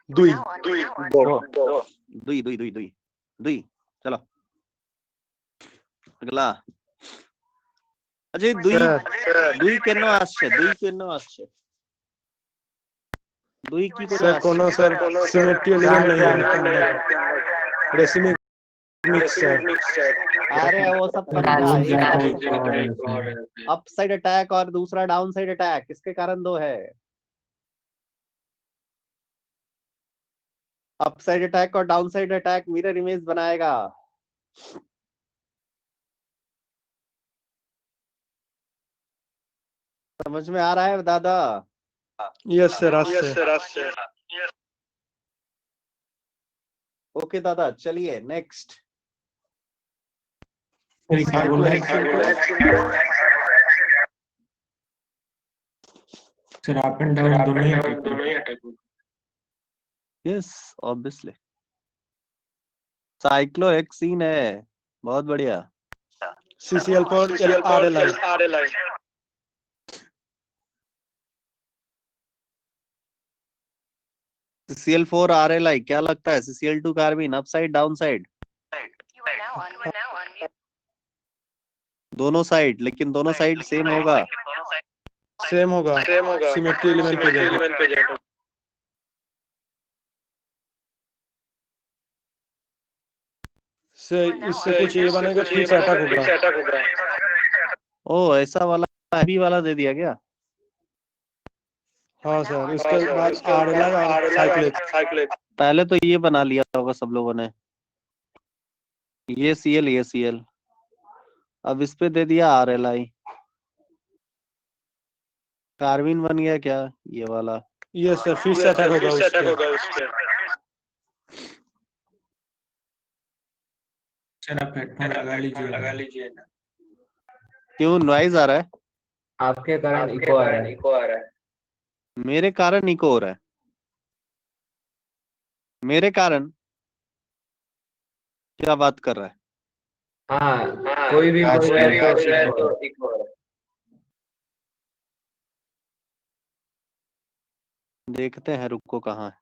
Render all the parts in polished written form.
दुई दो दुई दुई दुई दुई दुई। चलो अगला। अजय दुई दुई केनो আসছে दुई केनो আসছে दुई की করে सर कोनो सर सिमेट्री एलिमेंट नहीं है रेसिमिक मिक्स सर। अरे वो सब अप साइड अटैक और दूसरा डाउन साइड अटैक, इसके कारण दो है। अप साइड अटैक और down side attack mirror image बनाएगा। समझ में आ रहा है दादा? यस सर ओके दादा, चलिए next. Sir up and down दोनों ही अटैक। Yes obviously. साइक्लोहेक्सीन है, बहुत बढ़िया। CCl4 RLI CCl4 RLI क्या लगता है? CCl2 कार्बिन up side down side? दोनों साइड, लेकिन दोनों साइड सेम होगा। सिमेट्री एलिमेंट पे जाएगा। इससे कुछ ये बनेगा, फिर से अटैक होगा। ओ ऐसा वाला हैवी वाला दे दिया क्या? हाँ सर, उसके बाद RLI और साइक्लिक। पहले तो ये बना लिया होगा सब लोगों ने, ये Cl अब इस पे दे दिया RLI। कार्बिन बन गया क्या ये वाला? यस सर, फिर से अटैक होगा उस पे। सर आप हेडफोन लगा लीजिए ना। क्यों नॉइज आ रहा है? आपके कारण इको आ रहा है। मेरे कारण इको हो रहा है? मेरे कारण? क्या बात कर रहा है? हाँ, कोई भी बोल रहा है तो इको हो रहा है। देखते हैं, रुको कहाँ है।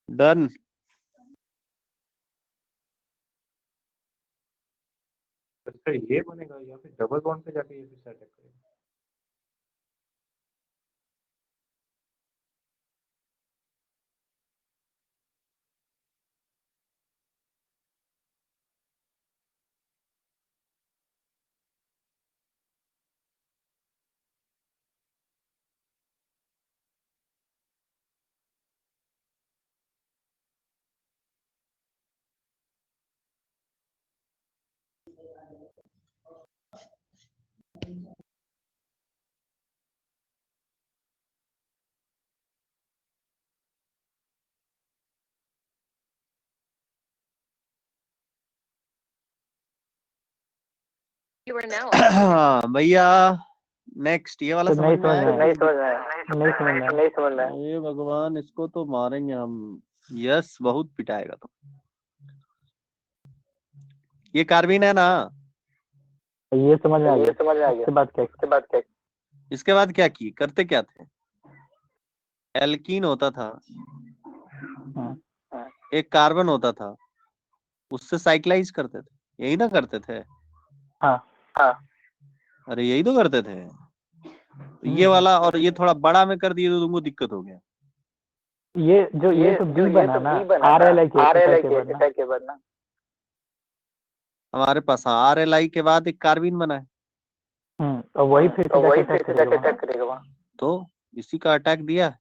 डन। सर ये बनेगा या फिर डबल बॉन्ड पे जाके ये फिर से अटैक करेगा? भैया नेक्स्ट ये वाला समझ में आया? नहीं समझ में आया। ये भगवान, इसको तो मारेंगे हम। यस, बहुत पिटाएगा तो। ये कार्बिन है ना? ये समझ में आ गया। इसके बाद क्या? इसके बाद क्या की करते क्या थे? एल्कीन होता था, एक कार्बन होता था, उससे साइक्लाइज करते थे, यही ना करते थे? हाँ। अरे यही तो करते थे। ये वाला और ये थोड़ा बड़ा में कर दिए तो तुमको दिक्कत हो गया। ये तो बी बना ना, RLI के बाद ना। हमारे पास RLI के बाद एक कार्बिन बना है। और वही फिर से जाके अटैक करेगा वहाँ। तो इसी का अटैक दिया।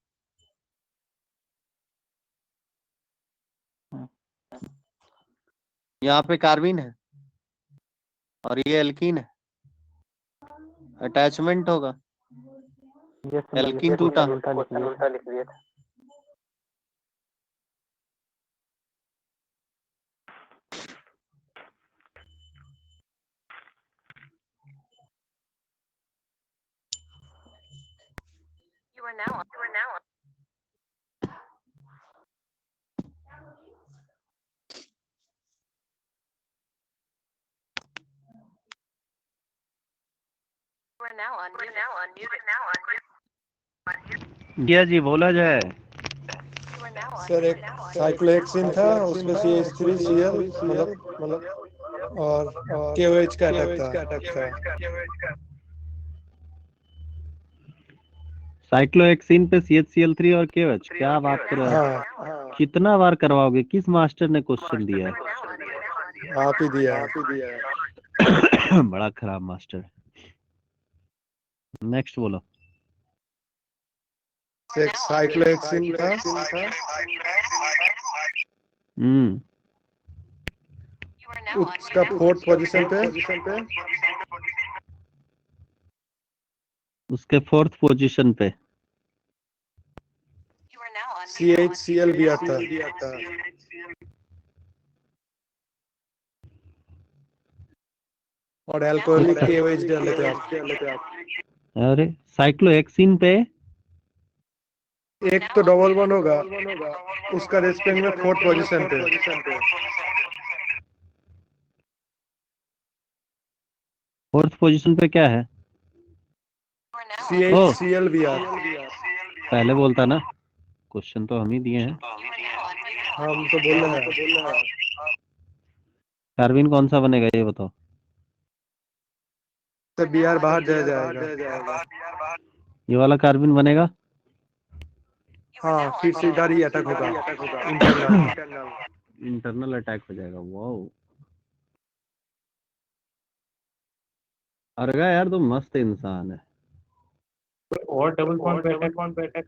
यहाँ पे कार्बिन है और ये एल्कीन है, अटैचमेंट होगा। एल्कीन टूटा। उल्टा लिख दिया था। भैया जी बोला जाए। सर एक साइक्लोहेक्सिन था, उसमें CH3Cl मतलब और KOH का अटैक था। साइक्लोहेक्सिन पे CHCl3 और KOH, क्या बात कर रहे हो? हाँ, कितना बार करवाओगे? किस मास्टर ने क्वेश्चन दिया है? आप ही दिया है। बड़ा खराब मास्टर। नेक्स्ट बोलो। एक साइक्लोहेक्सिन था, उसका 4th पोजीशन पे उसके 4th पोजीशन पे CHCl दिया था। और अल्कोहलिक KOH डाले थे आप। अरे साइक्लोहेक्सिन पे एक तो डबल वन होगा, उसका रेस्पेक्ट में 4th पोजीशन पे। 4th पोजीशन पे क्या है? CHCl दिया। पहले बोलता ना, क्वेश्चन तो हम ही दिए हैं। हम तो बोल रहे हैं। कार्बिन कौन सा बनेगा ये बताओ? तो बिहार बाहर जाएगा। ये वाला कार्बिन बनेगा? हाँ, फिर से इधर ही अटैक होगा, इंटरनल अटैक हो जाएगा। वाओ, अर्गा यार तो मस्त इंसान है। और डबल बॉन्ड पे अटैक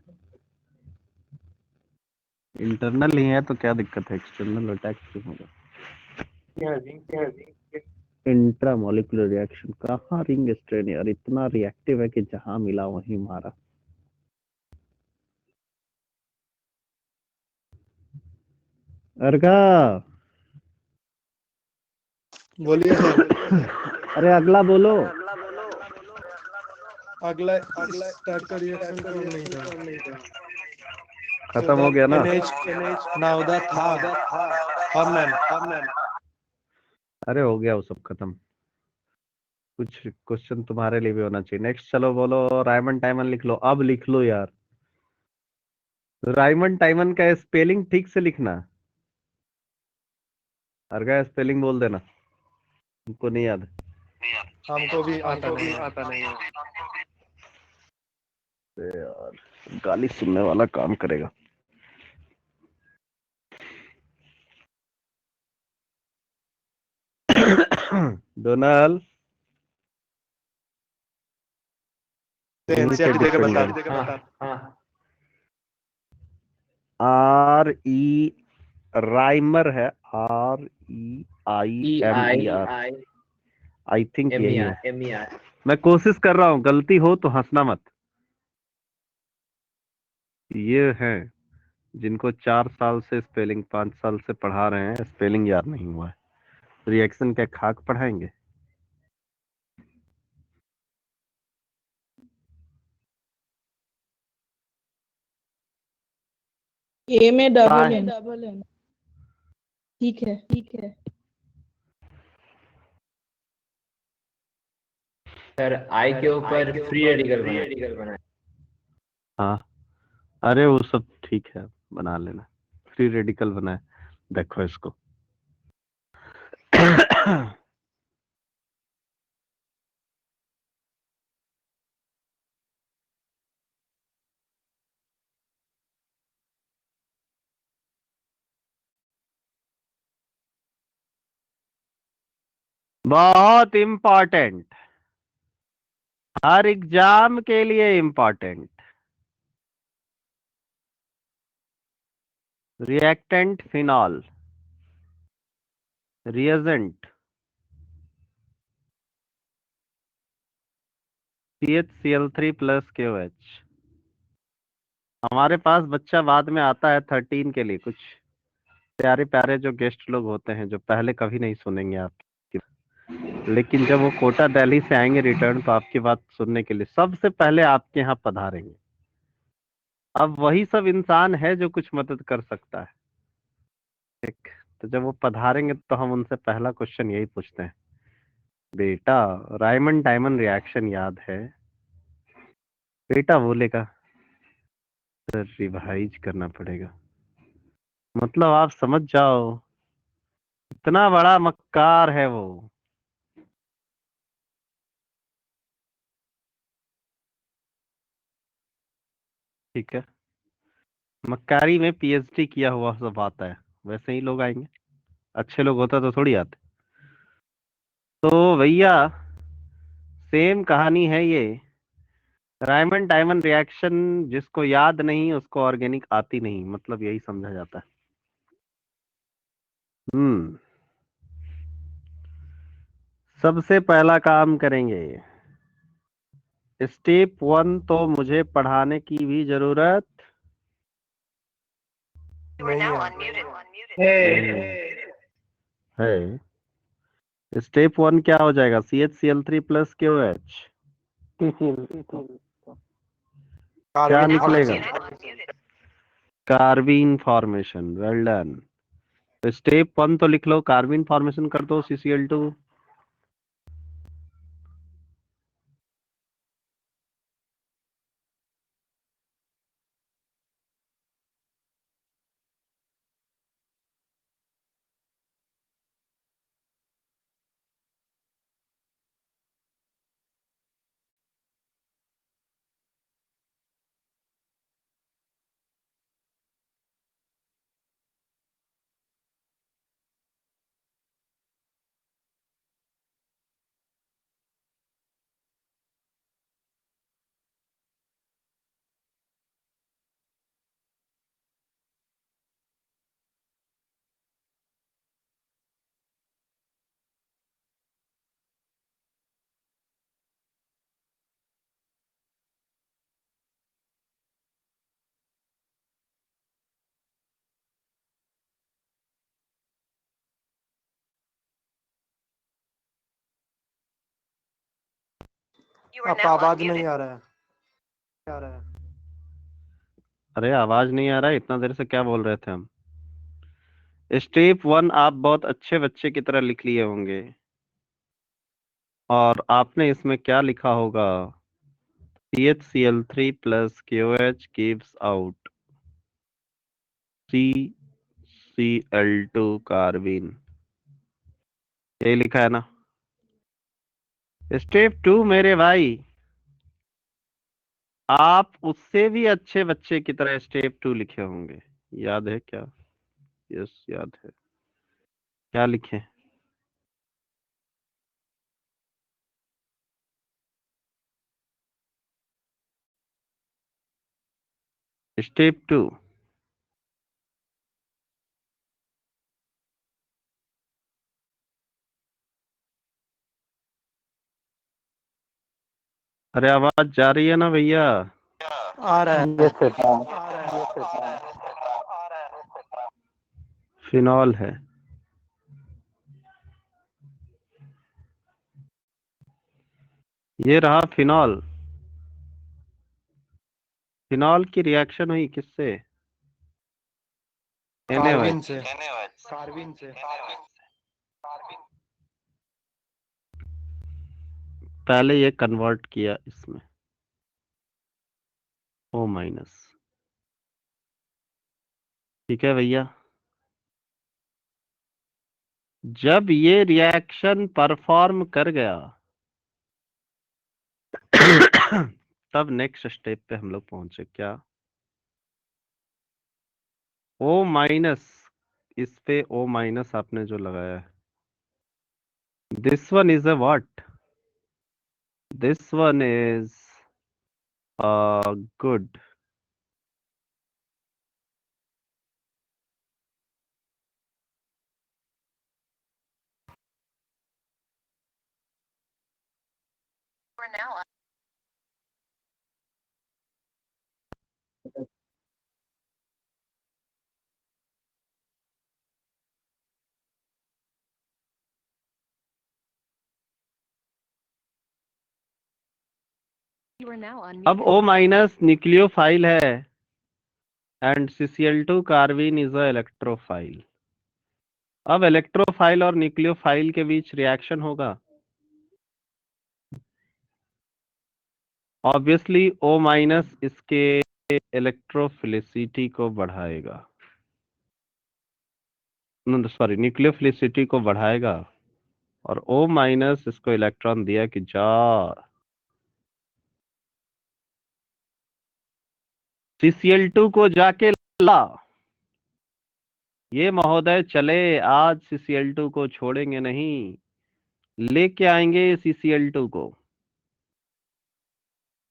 इंटरनल ही है तो क्या दिक्कत है? एक्सटर्नल अटैक क्यों होगा? इंट्रा मॉलिक्यूलर रिएक्शन कहाँ? रिंग स्ट्रेन यार इतना रिएक्टिव है कि जहां मिला वहीं मारा। अर्गा बोलिए सर। अरे अगला बोलो। अगला स्टार्ट का रिएक्शन कौन नहीं था? खत्म हो गया ना? नाउदा था। हरमैन। अरे हो गया वो सब खत्म। कुछ क्वेश्चन तुम्हारे लिए भी होना चाहिए। नेक्स्ट चलो बोलो। रायमन टाइमन लिख लो, अब लिख लो यार। रायमन टाइमन का स्पेलिंग ठीक से लिखना। अर्गा स्पेलिंग बोल देना, तुमको नहीं याद? हमको भी आता नहीं है। यार गाली सुनने वाला काम करेगा। डोनाल्ड एनसीईआरटी देके बता। हाँ RE राइमर है, REIMER। आई थिंक यही है। MER मैं कोशिश कर रहा हूँ, गलती हो तो हंसना मत। ये हैं जिनको 4 साल से स्पेलिंग, 5 साल से पढ़ा रहे हैं, स्पेलिंग याद नहीं हुआ है। रिएक्शन क्या खाक पढ़ाएंगे? ए में डबल एन। ठीक है। सर आई के ऊपर फ्री रेडिकल बना। हाँ, अरे वो सब ठीक है, बना लेना। फ्री रेडिकल बनाए, देखो इसको। बहुत इम्पोर्टेंट, हर एग्जाम के लिए important. Reactant phenol, reagent CHCl3 plus KOH। हमारे पास बच्चा बाद में आता है 13 के लिए, कुछ प्यारे प्यारे जो गेस्ट लोग होते हैं, जो पहले कभी नहीं सुनेंगे आपकी, लेकिन जब वो कोटा दिल्ली से आएंगे रिटर्न, तो आपकी बात सुनने के लिए सबसे पहले आपके यहाँ पधारेंगे। अब वही सब इंसान है जो कुछ मदद कर सकता है। ठीक, तो जब वो पधारेंगे तो हम उनसे पहला क्वेश्चन यही पूछते हैं, बेटा रायमन टाइमन रिएक्शन याद है? बेटा बोलेगा सर रिवाइज करना पड़ेगा। मतलब आप समझ जाओ इतना बड़ा मक्कार है वो। ठीक है, मक्कारी में पीएचडी किया हुआ सब आता है, वैसे ही लोग आएंगे। अच्छे लोग होता तो थोड़ी आते। तो भैया सेम कहानी है ये। रायमन टाइमन रिएक्शन जिसको याद नहीं उसको ऑर्गेनिक आती नहीं, मतलब यही समझा जाता है। सबसे पहला काम करेंगे, स्टेप 1 तो मुझे पढ़ाने की भी जरूरत है। स्टेप 1 क्या हो जाएगा? CHCl3 plus KOH। TCl क्या निकलेगा? Carbene formation. Well done. तो स्टेप 1 तो लिख लो, कार्बीन फॉर्मेशन कर दो CCl2। आपका आवाज नहीं आ रहा है। अरे आवाज नहीं आ रहा है? इतना देर से क्या बोल रहे थे हम? स्टेप 1 आप बहुत अच्छे बच्चे की तरह लिख लिए होंगे, और आपने इसमें क्या लिखा होगा? CHCl3 plus KOH gives out CCl2 कार्बिन। यही लिखा है ना? स्टेप 2 मेरे भाई, आप उससे भी अच्छे बच्चे की तरह स्टेप 2 लिखे होंगे। याद है क्या? यस याद है। क्या लिखे? स्टेप 2। अरे आवाज जा रही है ना भैया? आ रहा है। Yes sir. फिनॉल है। ये रहा फिनॉल। फिनॉल की रिएक्शन हुई किससे? कार्बिन NaOH। से। कार्बिन से। पहले ये कन्वर्ट किया इसमें O-। ठीक है भैया, जब ये रिएक्शन परफॉर्म कर गया तब नेक्स्ट स्टेप पे हम लोग पहुंचे। क्या? O-। इस पे O- आपने जो लगाया है, this one is a what? This one is good. अब O- न्यूक्लियोफाइल है, and CCl2 carbene is a electrophile. अब इलेक्ट्रोफाइल और न्यूक्लियोफाइल के बीच रिएक्शन होगा। ऑब्वियसली O माइनस इसके इलेक्ट्रोफिलिसिटी को बढ़ाएगा, सॉरी न्यूक्लियोफिलिसिटी को बढ़ाएगा, और O माइनस इसको इलेक्ट्रॉन दिया कि जा CCl2 को जाके ला। ये महोदय चले, आज CCl2 को छोड़ेंगे नहीं, लेके आएंगे CCl2 को।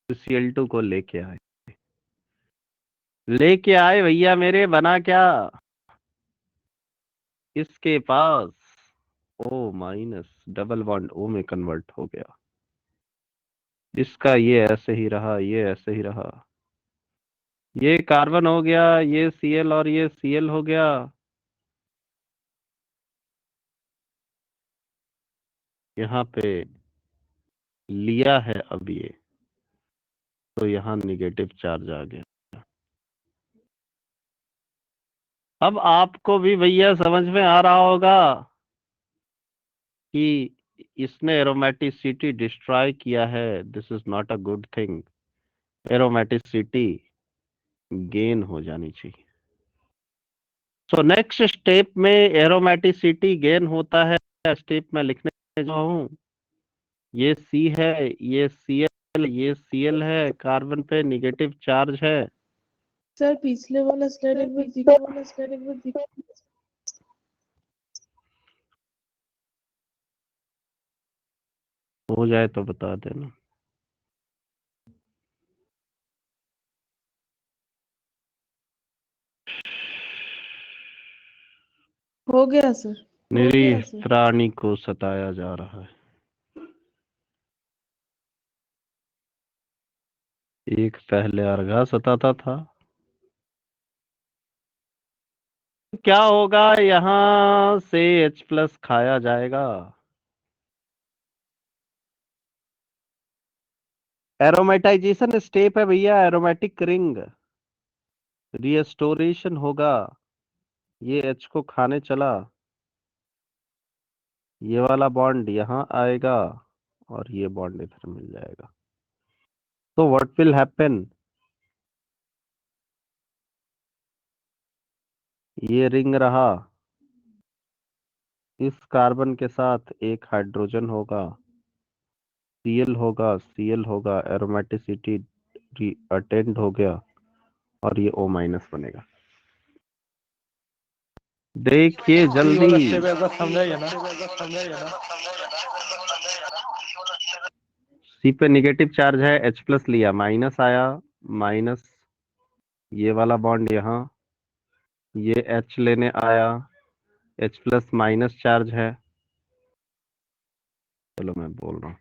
CCl2 को लेके आए, लेके आए भैया मेरे। बना क्या इसके पास O minus, double bond O में कन्वर्ट हो गया। इसका ये ऐसे ही रहा, ये ऐसे ही रहा, ये कार्बन हो गया, ये Cl और ये Cl हो गया। यहाँ पे लिया है अब ये, तो यहाँ निगेटिव चार्ज आ गया। अब आपको भी भैया समझ में आ रहा होगा कि इसने एरोमेटिसिटी डिस्ट्रॉय किया है। This is not a good thing. Aromaticity gain हो जानी चाहिए। सो नेक्स्ट स्टेप में एरोमेटिसिटी गेन होता है। स्टेप में लिखने जो हूँ, ये C है, ये Cl, ये Cl है, कार्बन पे निगेटिव चार्ज है। सर पिछले वाला स्लाइड एक बार दिखा। हो जाए तो बता देना। हो गया सर। निरीह प्राणी को सताया जा रहा है। एक पहले अर्घा सताता था। क्या होगा, यहाँ से H+ खाया जाएगा। एरोमेटाइजेशन स्टेप है भैया, एरोमेटिक रिंग रिस्टोरेशन होगा। ये H को खाने चला, ये वाला बॉन्ड यहाँ आएगा और ये बॉन्ड इधर मिल जाएगा। तो व्हाट विल हैपन, ये रिंग रहा, इस कार्बन के साथ एक हाइड्रोजन होगा, Cl होगा, Cl होगा, एरोमेटिसिटी अटेंड हो गया और ये O माइनस बनेगा। देखिए जल्दी, C पे निगेटिव चार्ज है, H+ लिया, माइनस आया, माइनस ये वाला बॉन्ड यहाँ, ये H लेने आया, H+ माइनस चार्ज है। चलो मैं बोल रहा हूँ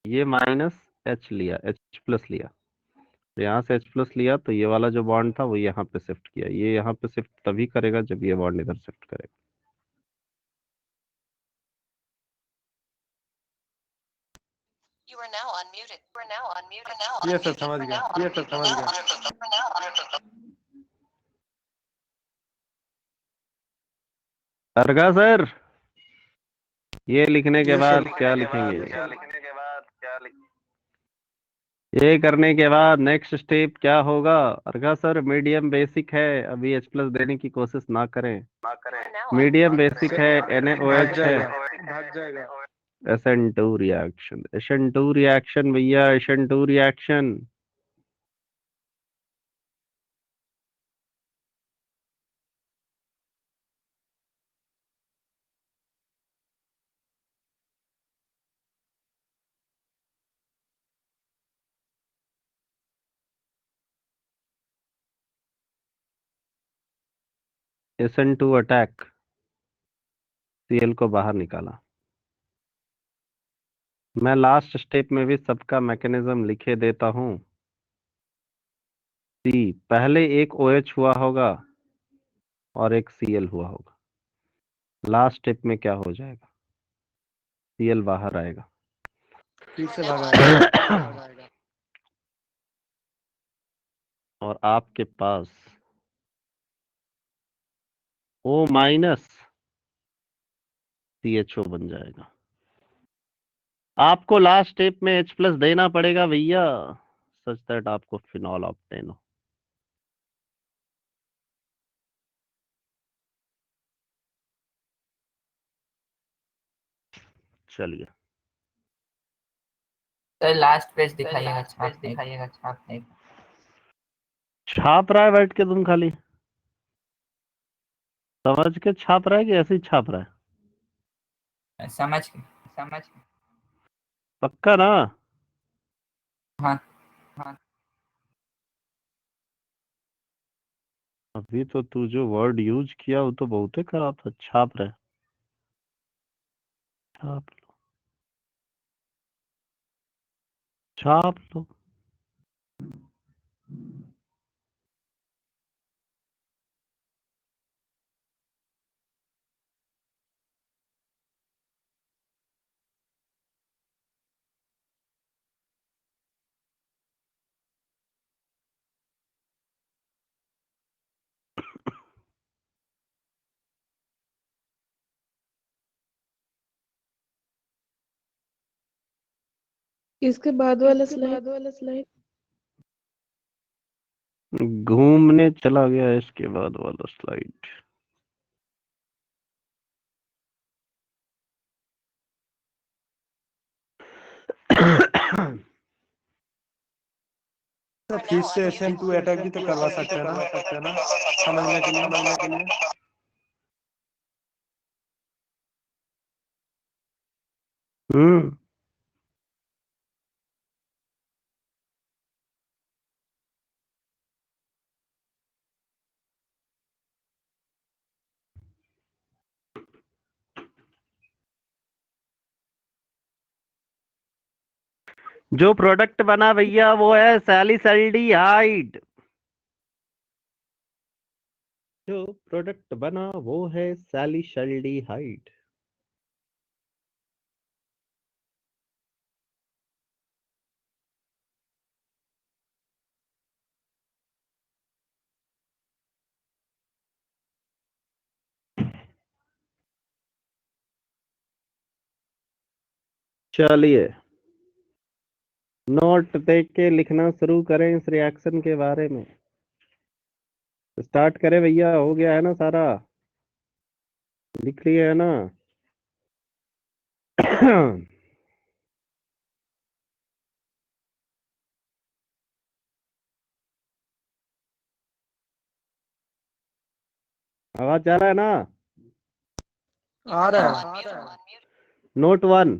ये माइनस H लिया, H+ लिया, तो यहाँ से H+ लिया, तो ये वाला जो बॉन्ड था वो यहाँ पे शिफ्ट किया। ये यहाँ पे शिफ्ट तभी करेगा जब ये बॉन्ड इधर शिफ्ट करेगा। ये सब समझ गया। अर्घा सर, ये लिखने के बाद क्या लिखेंगे? ये करने के बाद नेक्स्ट स्टेप क्या होगा? अर्घा सर मीडियम बेसिक है, अभी H+ देने की कोशिश ना करें। मीडियम बेसिक है, NaOH है। भाग जाएगा। SN2 रिएक्शन, SN2 रिएक्शन भैया, SN2 reaction. SN2 attack, Cl को बाहर निकाला। मैं लास्ट स्टेप में भी सबका मैकेनिज्म लिखे देता हूँ। C पहले एक OH हुआ होगा और एक Cl हुआ होगा। लास्ट स्टेप में क्या हो जाएगा? Cl बाहर आएगा। फिर से भाग आएगा। और आपके पास O माइनस CHO बन जाएगा। आपको लास्ट स्टेप में H प्लस देना पड़ेगा भैया, सच दैट आपको फिनॉल ऑप्टेन हो। चलिए सर लास्ट पेज दिखाइएगा छाप रहा है बैठ के, तुम खाली समझ के छाप रहा है कि ऐसे ही छाप रहा है? समझ के पक्का ना? हाँ अभी तो तू जो वर्ड यूज किया वो तो बहुत ही खराब था। छाप रहा है, छाप लो, छाप लो। इसके बाद वाला स्लाइड घूमने चला गया इसके बाद वाला स्लाइड। फिर से SM2 अटैक भी तो करवा सकते हैं ना, समझने के लिए। हम्म जो प्रोडक्ट बना भैया वो है सैलिसल्डिहाइड। जो प्रोडक्ट बना वो है सैलिसल्डिहाइड। चलिए नोट देख के लिखना शुरू करें इस रिएक्शन के बारे में। स्टार्ट करें भैया, हो गया है ना सारा, लिख लिया है ना? आवाज जा रहा है ना? आ रहा है। Note 1,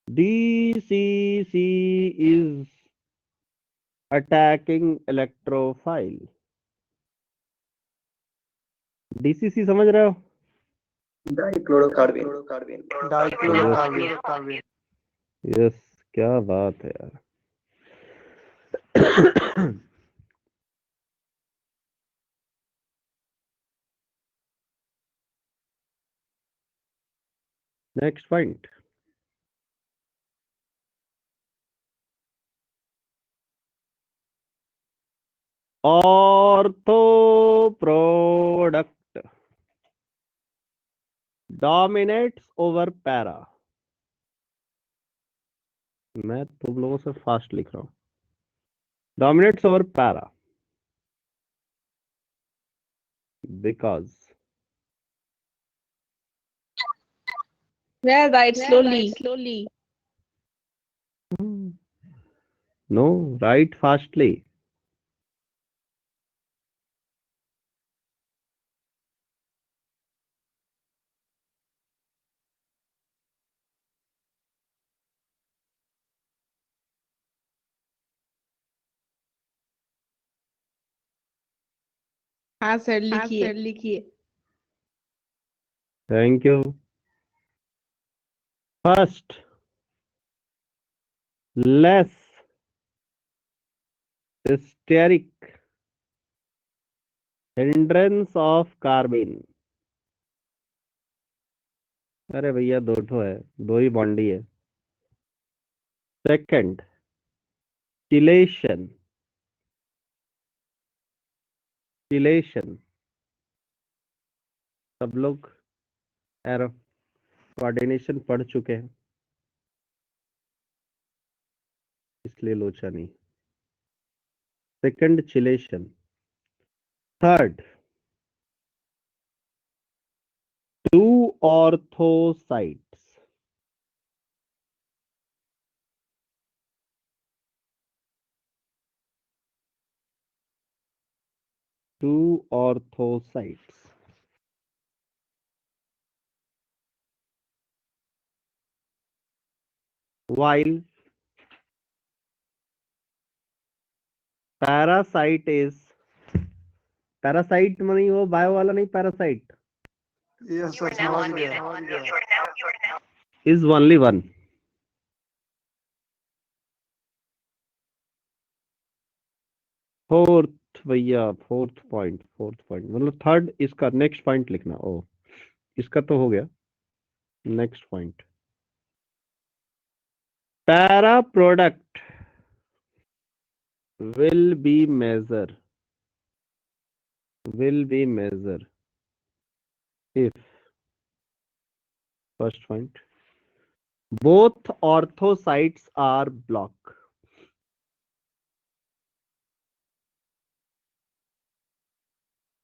DCC is attacking electrophile। DCC समझ रहे हो? डाइक्लोरोकार्बिन। यस, क्या बात है यार। Next point, ortho product dominates over para. मैं तुम लोगों से फास्ट लिख रहा हूं। Dominates over para because write slowly no, write fastly. हाँ सर लिखिए thank you. First, less steric hindrance of कार्बिन। अरे भैया दो ठो है, दो ही बॉन्डी है। सेकंड, चिलेशन, चिलेशन, सब लोग एरो कोऑर्डिनेशन पढ़ चुके हैं, इसलिए लोचा नहीं। Second chelation. Third two ortho sites, two ortho sites, while parasite is, parasite नहीं, वो बायो वाला नहीं, पैरासाइट यस सर, समझ गया। is only one। फोर्थ भैया, फोर्थ पॉइंट मतलब थर्ड, इसका नेक्स्ट पॉइंट लिखना। ओ इसका तो हो गया, next point. Para product will be measure if, first point, both orthocytes are blocked,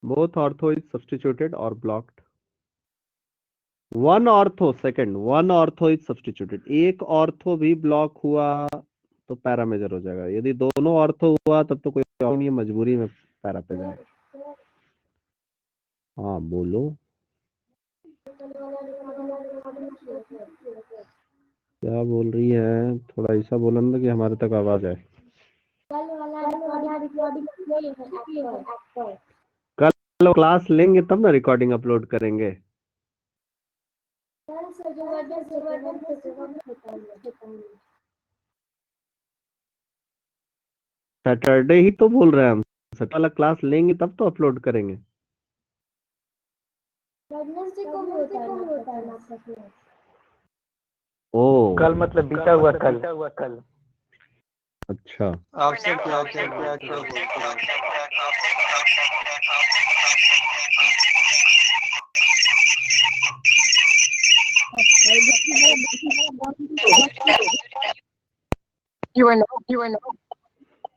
both ortho is substituted or blocked, one ortho, second one ortho is substituted, एक ortho भी block हुआ तो para major हो जाएगा। यदि दोनों ortho हुआ तब तो कोई और नहीं, मजबूरी में पैरा पे जाएगा। हाँ बोलो, क्या बोल रही है? थोड़ा ऐसा बोलो ना कि हमारे तक आवाज आए। कल क्लास लेंगे तब ना रिकॉर्डिंग अपलोड करेंगे। सैटरडे ही तो बोल रहे हैं हम, सैटरडे वाला क्लास लेंगे तब तो अपलोड करेंगे। ओ कल मतलब बीता हुआ कल। अच्छा, आपसे क्या बोलते हैं?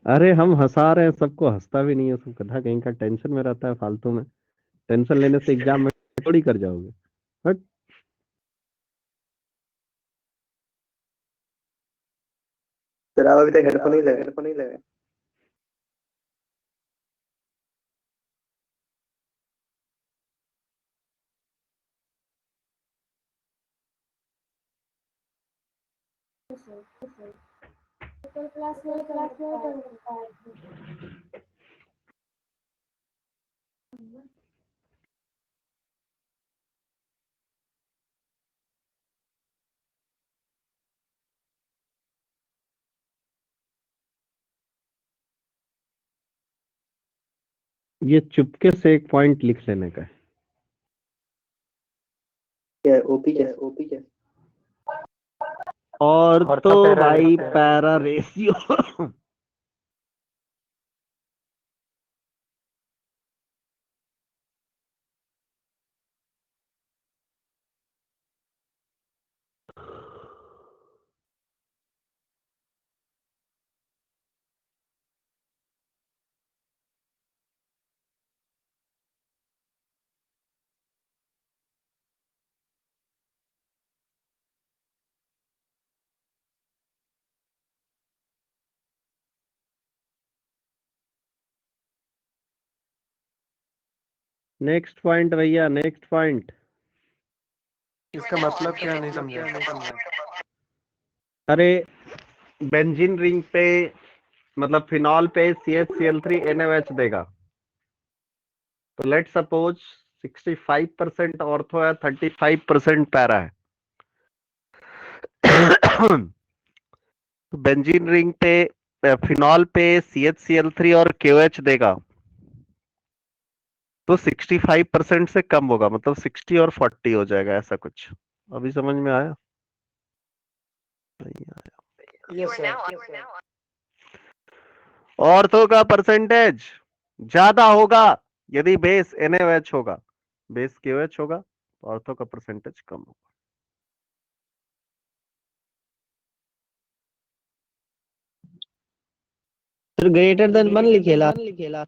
अरे हम हंसा रहे हैं सबको, हंसता भी नहीं है, सब गधा कहीं का टेंशन में रहता है फालतू में। टेंशन लेने से एग्जाम में थोड़ी कर जाओगे। हट। सर आप अभी तक हेडफोन ही लगे। ये चुपके से एक पॉइंट लिख लेने का है। क्या ओपी क्या? और और तो पैरा भाई ratio. Para ratio next point भैया, नेक्स्ट पॉइंट। इसका मतलब क्या, नहीं समझा। अरे बेंजीन रिंग पे मतलब फिनॉल पे CH3NaOH देगा, तो लेट सपोज 65% ऑर्थो है, 35% पैरा है। बेंजीन रिंग पे फिनॉल पे CHCl3 और KOH देगा तो 65% से कम होगा, मतलब 60 और 40 हो जाएगा, ऐसा कुछ। अभी समझ में आया? नहीं आया। Yes sir. ऑर्थो का परसेंटेज ज्यादा होगा यदि बेस NaOH होगा, बेस KOH होगा तो ऑर्थो का परसेंटेज कम होगा। ग्रेटर देन 1 लिखेला।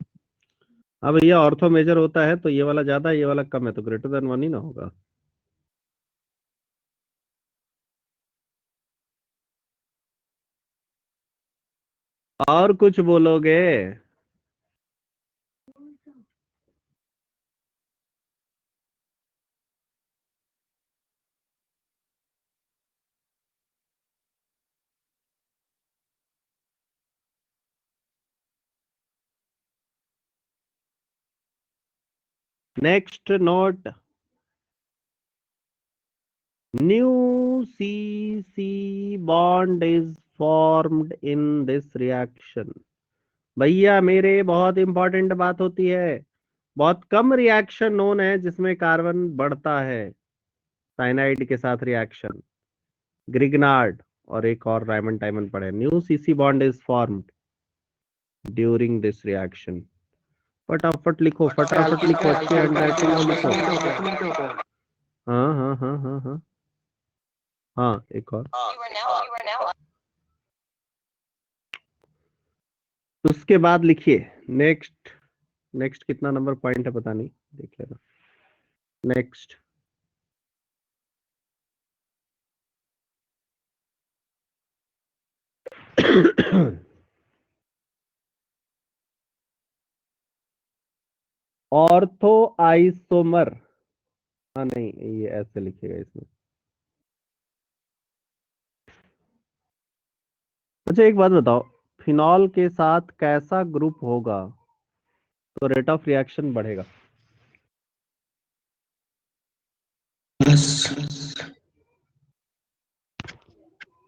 अब ये ऑर्थो मेजर होता है तो ये वाला ज्यादा ये वाला कम है तो ग्रेटर देन 1 ही ना होगा। और कुछ बोलोगे? Next note, new CC bond is formed in this reaction। भैया मेरे बहुत इंपॉर्टेंट बात होती है, बहुत कम रिएक्शन नोन है जिसमें कार्बन बढ़ता है साइनाइड के साथ रिएक्शन, ग्रिग्नार्ड और एक और रायमंड टाइमन पढ़े। New CC bond is formed during this reaction. फटाफट लिखो, फटाफट लिखो, अच्छी हैंडराइटिंग में लिखो। हाँ हाँ हाँ हाँ हाँ हाँ, एक और। उसके बाद लिखिए नेक्स्ट। नेक्स्ट कितना नंबर पॉइंट है पता नहीं, देख लेना। नेक्स्ट ऑर्थो आइसोमर, हाँ नहीं ये ऐसे लिखेगा इसमें। अच्छा एक बात बताओ, फिनॉल के साथ कैसा ग्रुप होगा तो रेट ऑफ रिएक्शन बढ़ेगा?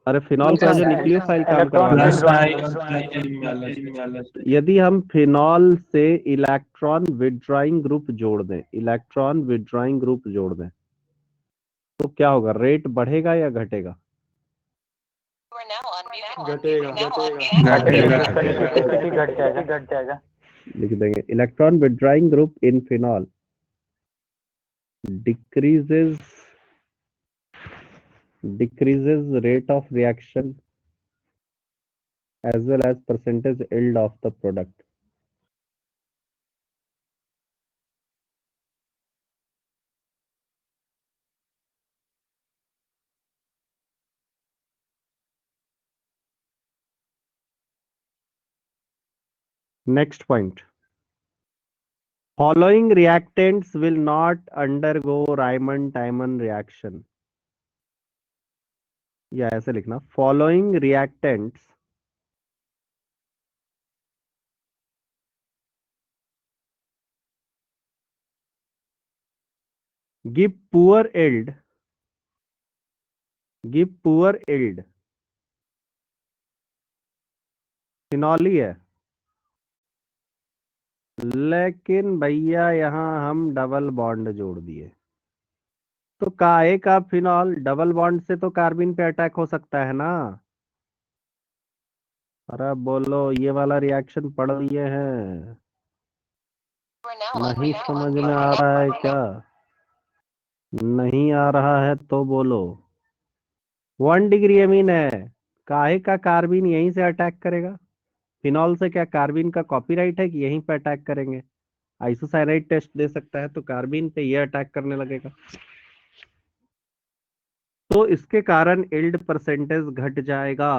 अरे फिनॉल का जो न्यूक्लियोफाइल काम करवा रहा है, यदि हम फिनॉल से इलेक्ट्रॉन विड्रॉइंग ग्रुप जोड़ दें, इलेक्ट्रॉन विड्रॉइंग ग्रुप जोड़ दें तो क्या होगा, रेट बढ़ेगा या घटेगा? घट जाएगा। लिख देंगे electron withdrawing group in phenol decreases rate of reaction as well as percentage yield of the product। Next point, following reactants will not undergo Riemann-Tiemann reaction। या ऐसे लिखना, following reactants give poor yield, phenol ही है, लेकिन भैया यहां हम double bond जोड़ दिए तो काहे का फिनॉल, डबल बॉन्ड से तो कार्बिन पे अटैक हो सकता है ना। अरे बोलो, ये वाला रिएक्शन पढ़ लिए हैं? नहीं समझ में आ रहा है क्या? नहीं आ रहा है तो बोलो। 1 डिग्री अमीन है, काहे का कार्बिन यहीं से अटैक करेगा? फिनॉल से क्या कार्बिन का कॉपीराइट है कि यहीं पे अटैक करेंगे? आइसोसाइनाइड टेस्ट दे सकता है तो कार्बिन पे ये अटैक करने लगेगा, तो इसके कारण यील्ड परसेंटेज घट जाएगा।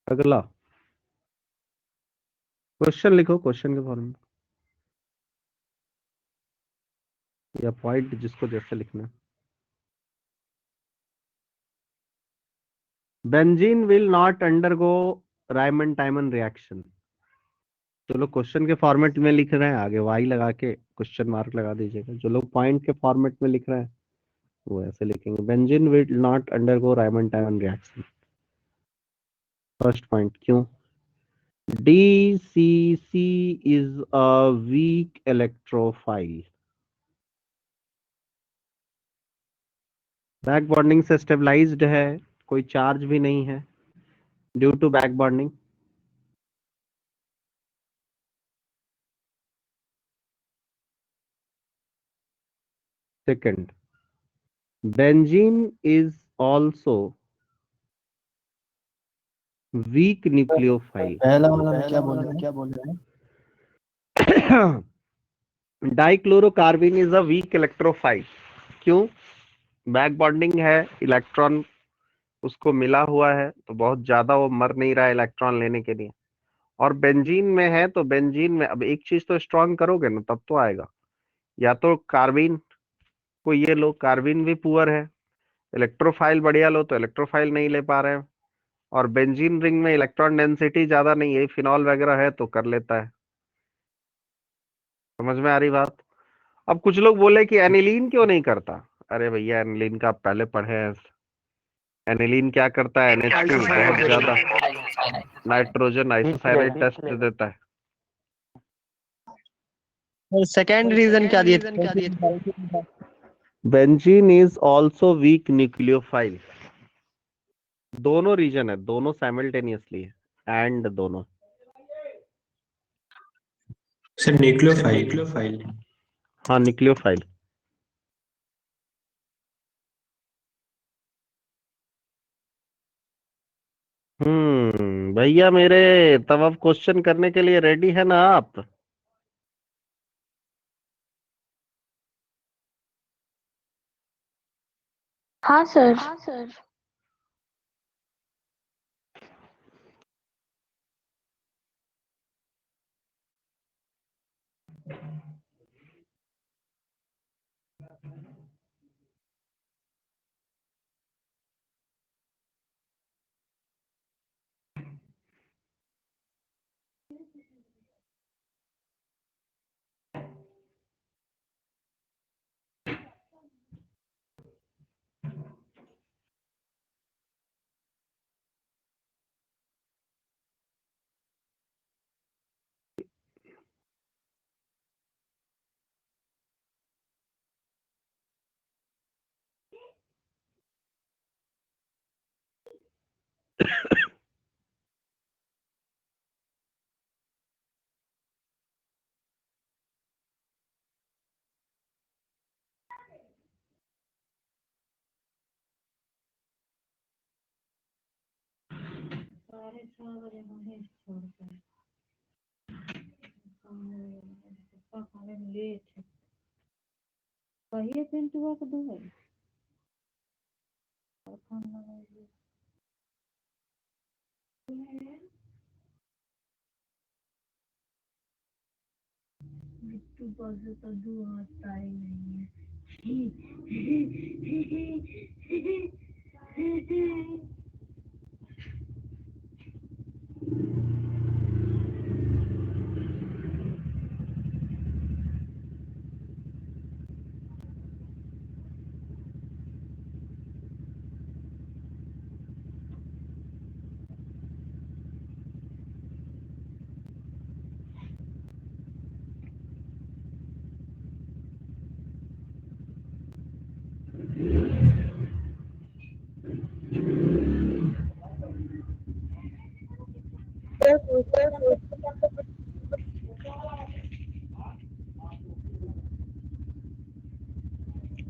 अगला क्वेश्चन लिखो, क्वेश्चन के फॉर्म में या पॉइंट जिसको जैसे लिखना है। Benzene will not undergo Reimer Tiemann reaction. जो लोग क्वेश्चन के फॉर्मेट में लिख रहे हैं आगे वाई लगा के क्वेश्चन मार्क लगा दीजिएगा, जो लोग पॉइंट के फॉर्मेट में लिख रहे हैं वो ऐसे लिखेंगे, benzene will not undergo Reimer Tiemann reaction. First point, क्यों? DCC is a weak electrophile. Back bonding से स्टेबलाइज्ड है, कोई चार्ज भी नहीं है due to back bonding. Second, benzene is also weak nucleophile. पहला वाला में क्या बोल रहे हैं? Dichlorocarbene is a weak electrophile. क्यों? बैक बॉन्डिंग है, इलेक्ट्रॉन उसको मिला हुआ है, तो बहुत ज्यादा वो मर नहीं रहा है इलेक्ट्रॉन लेने के लिए. और बेंजीन में है, तो बेंजीन में अब एक चीज तो स्ट्रॉन्ग करोगे ना तब तो आएगा. या तो कार्बिन को ये लो, कार्बिन भी पुअर है. इलेक्ट्रोफाइल बढ़िया लो तो इलेक्ट्रोफाइल नहीं ले पा रहे हैं. और बेंजीन रिंग में इलेक्ट्रॉन डेंसिटी ज्यादा नहीं है, फिनॉल वगैरह है तो कर लेता है. समझ में आ रही बात? अब कुछ लोग बोले कि एनिलीन क्यों नहीं करता. अरे भैया, एनिलीन का आप पहले पढ़े हैं. एनिलीन क्या करता है? NH2 बहुत ज्यादा नाइट्रोजन आइसोसाइनाइड टेस्ट दे देता है. और सेकंड रीजन क्या दिए थे? Benzene is also weak nucleophile. दोनों रीजन है, दोनों साइमल्टेनियसली है, एंड दोनों. सर न्यूक्लियोफाइल हाँ, न्यूक्लियोफाइल. भैया मेरे, तब अब क्वेश्चन करने के लिए रेडी है ना आप? हाँ सर.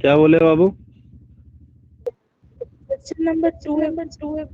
क्या बोले बाबू? क्वेश्चन नंबर 2 है.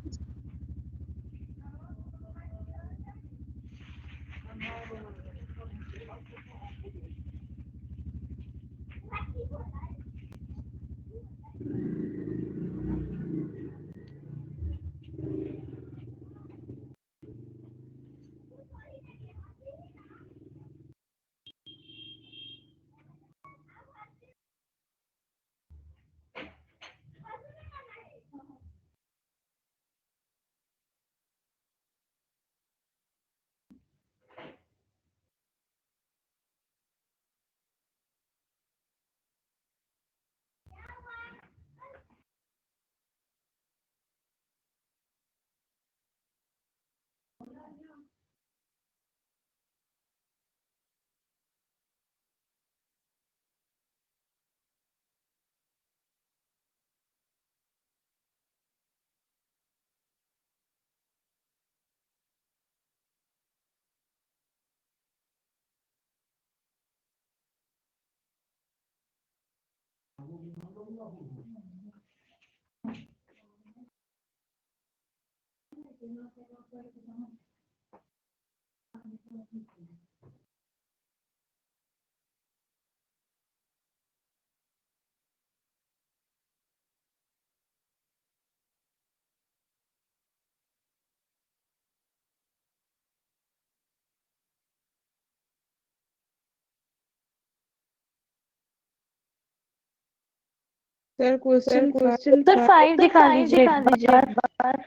सर क्वेश्चन सर 5 दिखा दीजिए एक बार।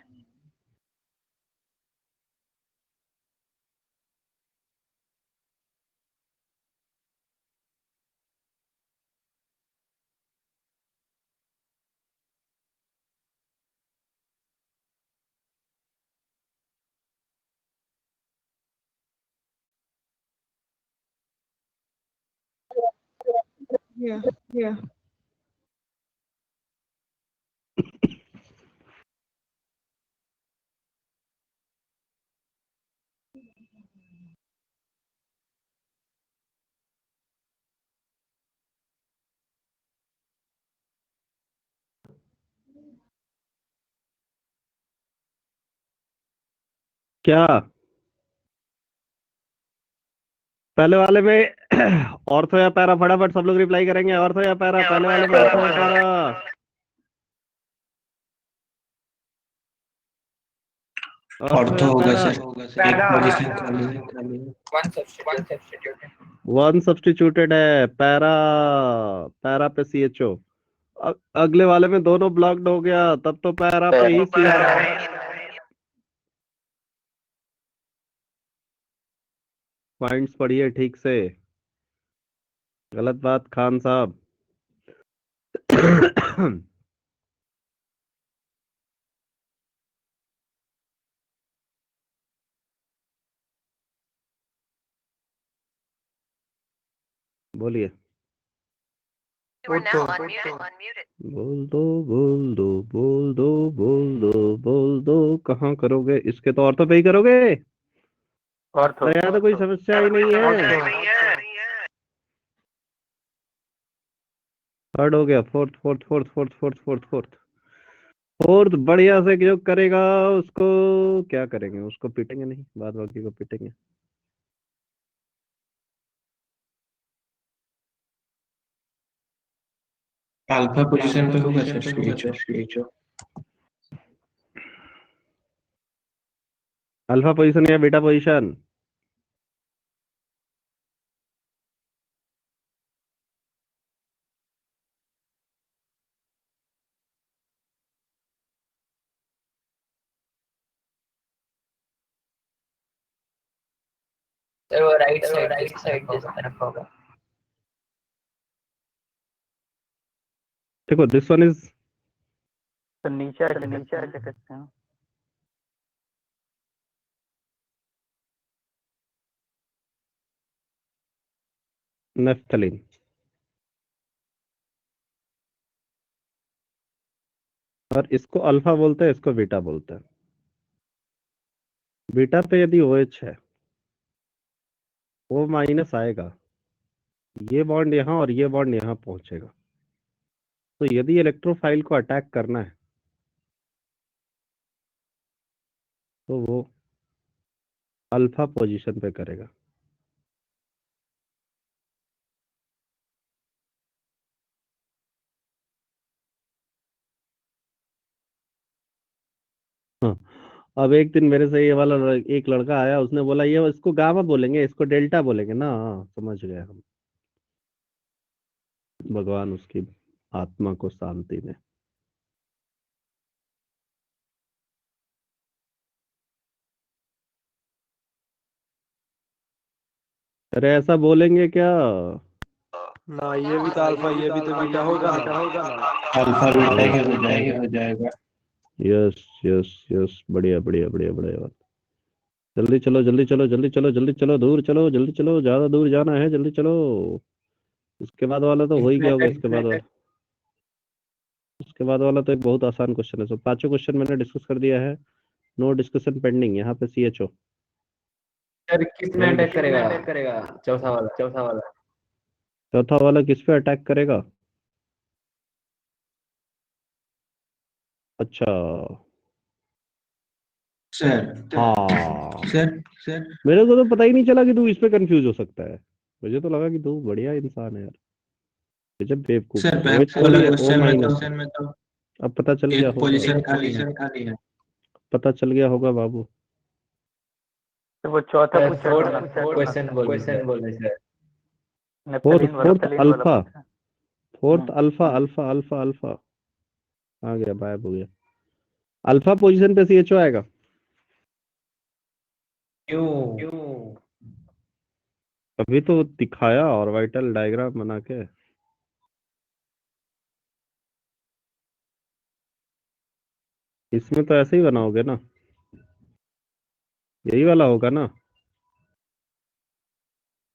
या क्या पहले वाले में ऑर्थो या पैरा? फटाफट सब लोग रिप्लाई करेंगे। ऑर्थो या पैरा? पहले वाले में ऑर्थो या पैरा? ऑर्थो होगा सर, एक पोजीशन खाली है। वन सब्स्टिट्यूटेड है। पैरा, पैरा पे CHO। अगले वाले में दोनों ब्लॉक्ड हो गया, तब तो पैरा पे ही पॉइंट्स पढ़िए ठीक से। गलत बात खान साहब। बोलिए। बोल दो बोल दो बोल दो बोल दो बोल दो बोल दो। कहाँ करोगे इसके? तो ऑर्थो पे ही करोगे। तो यहाँ तो कोई समस्या ही नहीं है। थर्ड हो गया। Fourth fourth fourth fourth fourth fourth fourth fourth बढ़िया से जो करेगा उसको क्या करेंगे? उसको पीटेंगे नहीं, बाद बाकी को पीटेंगे। अल्फा पोजीशन पे होगा सर CHO। अल्फा पोजीशन या बीटा पोजीशन? सर वो राइट साइड जिस तरफ होगा। देखो दिस वन इज तो नीचे आके सकते हैं। नेफ्थलीन। और इसको अल्फा बोलते हैं, इसको बीटा बोलते हैं। बीटा पे यदि OH है, O- आएगा, ये बॉन्ड यहाँ और ये बॉन्ड यहाँ पहुंचेगा। तो यदि इलेक्ट्रोफाइल को अटैक करना है तो वो अल्फा पोजीशन पे करेगा। हाँ, अब एक दिन मेरे से ये वाला एक लड़का आया, उसने बोला ये इसको गामा बोलेंगे, इसको डेल्टा बोलेंगे ना। हाँ, समझ गए हम। भगवान उसकी आत्मा को शांति दे। अरे ऐसा बोलेंगे क्या? ना ये भी तो अल्फा, ये भी तो बीटा होगा ना। अल्फा बीटा ही हो जाएगा। यस यस यस, बढ़िया बढ़िया बढ़िया बढ़िया बात। जल्दी चलो जल्दी चलो जल्दी चलो जल्दी चलो, दूर चलो जल्दी चलो, ज्यादा दूर जाना है, जल्दी चलो। इसके बाद वाला तो हो ही गया होगा। इसके बाद वाला तो एक बहुत आसान क्वेश्चन है। सो पांचों क्वेश्चन मैंने डिस्कस कर दिया है। No discussion pending. यहाँ पे CHO। सर किस में अटैक करेगा? चौथा वाला। चौथा वाला किस पे अटैक करेगा? अच्छा सर हाँ, सर मेरे को तो पता ही नहीं चला कि तू इस पे कंफ्यूज हो सकता है। मुझे तो लगा कि तू बढ़िया इंसान है यार। जब बेवकूफ सर ओ एच पहले बोली वाला है, ओ क्वेश्चन में माइनस। तो अब पता चल गया एक होगा, पोजीशन खाली है। पता चल गया होगा बाबू। तो वो चौथा सर पूछा फोर्थ था ना, क्वेश्चन बोले sir. Fourth fourth alpha, fourth hmm, alpha alpha alpha alpha आ गया, गायब हो गया। अल्फा पोजीशन पे CHO आएगा। क्यों? अभी तो दिखाया और वाइटल डायग्राम बना के। इसमें तो ऐसे ही बनाओगे ना, यही वाला होगा ना।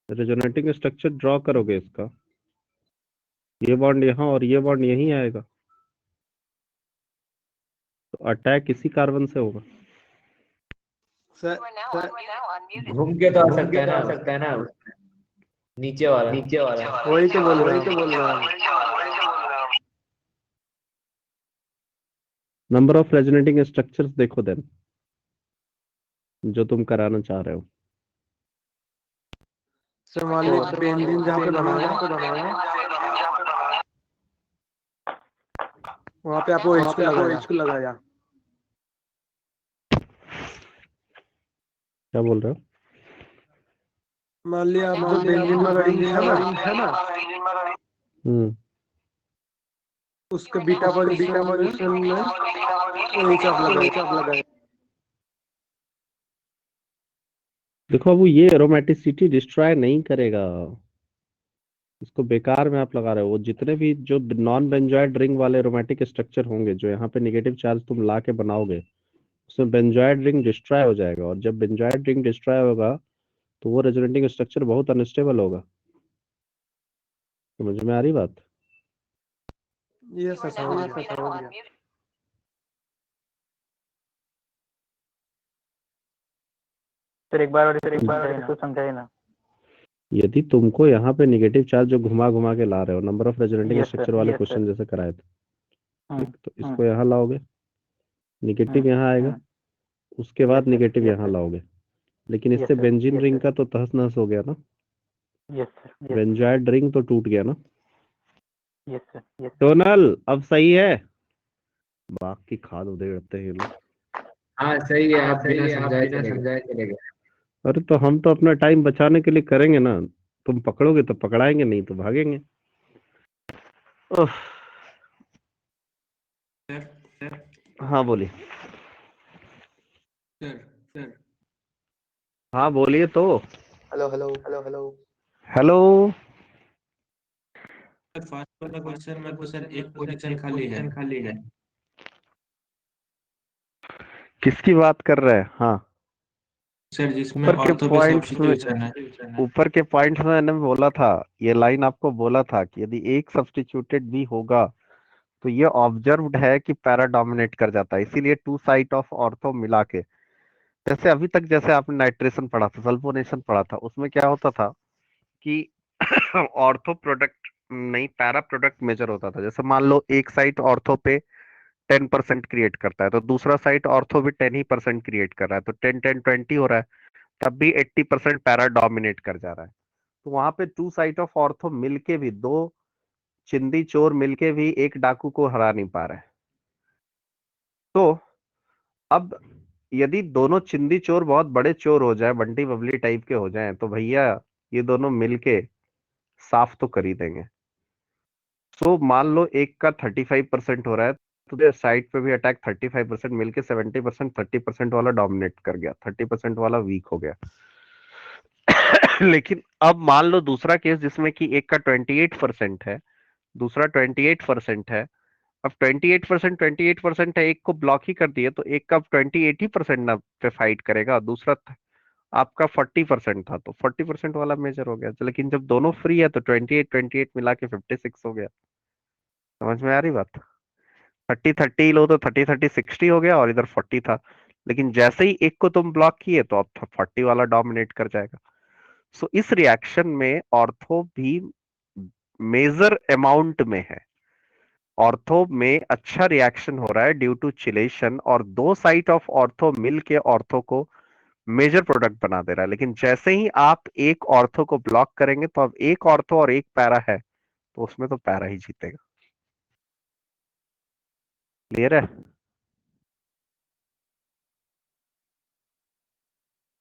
रेजोनेटिंग स्ट्रक्चर ड्रॉ करोगे इसका, ये बॉन्ड यहाँ और ये बॉन्ड यहीं आएगा, तो अटैक इसी कार्बन से होगा। सर घूम के तो आ सकता है ना नीचे वाला। वही तो बोल रहा हूँ। नंबर ऑफ रेजोनेटिंग स्ट्रक्चर्स देखो देन, जो तुम कराना चाह रहे हो। सर मान लीजिए बेंजीन जहाँ पे बनाया वहाँ पे आपको OH को लगाया। क्या बोल रहे हो? मान लिया आप जो बेंजीन मरीन है ना, उसके बीटा पोजीशन में OH आप लगाए। देखो अब ये एरोमेटिसिटी डिस्ट्रॉय नहीं करेगा, इसको बेकार में आप लगा रहे हो। वो जितने भी जो नॉन बेंजॉइड रिंग वाले एरोमेटिक स्ट्रक्चर होंगे, जो यहाँ पे नेगेटिव चार्ज तुम ला के बनाओगे, उसमें बेंजॉइड रिंग डिस्ट्रॉय हो जाएगा, और जब बेंजॉइड रिंग डिस्ट्रॉय होगा तो वो रेजोनेटिंग स्ट्रक्चर बहुत अनस्टेबल होगा। समझ में आ रही बात? ये सर समझ गया। फिर एक बार और समझाए ना। यदि तुमको यहाँ पे नेगेटिव चार्ज जो घुमा घुमा के ला रहे हो, number of resonating yes structure sir, वाले क्वेश्चन जैसे कराए थे, हम्म, ठीक, तो इसको यहाँ लाओगे, नेगेटिव हम्म, यहाँ आएगा, उसके बाद नेगेटिव यहाँ लाओगे, लेकिन यस इससे सर, बेंजीन रिंग का तो तहस नहस हो गया ना। यस सर, बेंजॉइड रिंग तो टूट गया ना। Yes sir. टोनल अब सही है? बाग की खाद उधेड़ते हैं ये लोग। हाँ सही है, आप बिना समझाए चलेगा। अरे तो हम तो अपना टाइम बचाने के लिए करेंगे ना, तुम पकड़ोगे तो पकड़ाएंगे, नहीं तो भागेंगे। ओह, हाँ बोलिए। सर हाँ बोलिए तो। हेलो। हेलो। फर्स्ट वाला क्वेश्चन में तो सर एक पोजीशन खाली है। किसकी बात कर रहे हैं? हाँ, सर जिसमें ऊपर के ऑर्थो पे पॉइंट्स में, सब्स्टिट्यूशन है। ऊपर के पॉइंट्स में मैंने बोला था, ये लाइन आपको बोला था कि यदि एक सब्स्टिट्यूटेड भी होगा तो ये ऑब्जर्व्ड है कि पैरा डोमिनेट कर जाता है, इसीलिए टू साइड ऑफ ऑर्थो मिला के। जैसे अभी तक जैसे आपने नाइट्रेशन पढ़ा था, सल्फोनेशन पढ़ा था, उसमें क्या होता था कि ऑर्थो प्रोडक्ट नहीं, पैरा प्रोडक्ट मेजर होता था। जैसे मान लो एक साइड ऑर्थो पे 10% क्रिएट करता है, तो दूसरा साइड ऑर्थो भी 10% क्रिएट कर रहा है, तो 10-10-20 हो रहा है, तब भी 80% पैरा डोमिनेट कर जा रहा है। तो वहां पे टू साइड ऑफ ऑर्थो मिलके भी, दो चिंदी चोर मिलके भी एक डाकू को हरा नहीं पा रहे हैं। तो अब यदि दोनों चिंदी चोर बहुत बड़े चोर हो जाए, बंटी बबली टाइप के हो जाएं, तो भैया ये दोनों मिलके साफ तो कर ही देंगे। सो मान लो एक का 35% हो रहा है, तो साइड पे भी अटैक 35% मिलके 70%, 30% वाला डोमिनेट कर गया, 30% वाला वीक हो गया। लेकिन अब मान लो दूसरा केस जिसमें कि एक का 28% है, दूसरा 28% है। अब 28% है, एक को ब्लॉक ही कर दिए, तो एक का 28% ना पे फाइट करेगा, दूसरा आपका 40% था, तो 40% वाला मेजर हो गया। लेकिन जब दोनों फ्री है तो 28-28 मिला के 56 हो गया। समझ में आ रही बात? 30-30 लो तो 30-30-60 हो गया, और इधर 40 था, लेकिन जैसे ही एक को तुम ब्लॉक किए तो अब 40 वाला डोमिनेट कर जाएगा। सो इस रिएक्शन में ऑर्थो भी मेजर अमाउंट में है, ऑर्थो में अच्छा रिएक्शन हो रहा है ड्यू टू चिलेशन, और 2 साइट ऑफ ऑर्थो मिल के ऑर्थो को मेजर प्रोडक्ट बना दे रहा है। लेकिन जैसे ही आप एक ऑर्थो को ब्लॉक करेंगे तो अब एक ऑर्थो और एक पैरा है, तो उसमें तो पैरा ही जीतेगा। क्लियर है?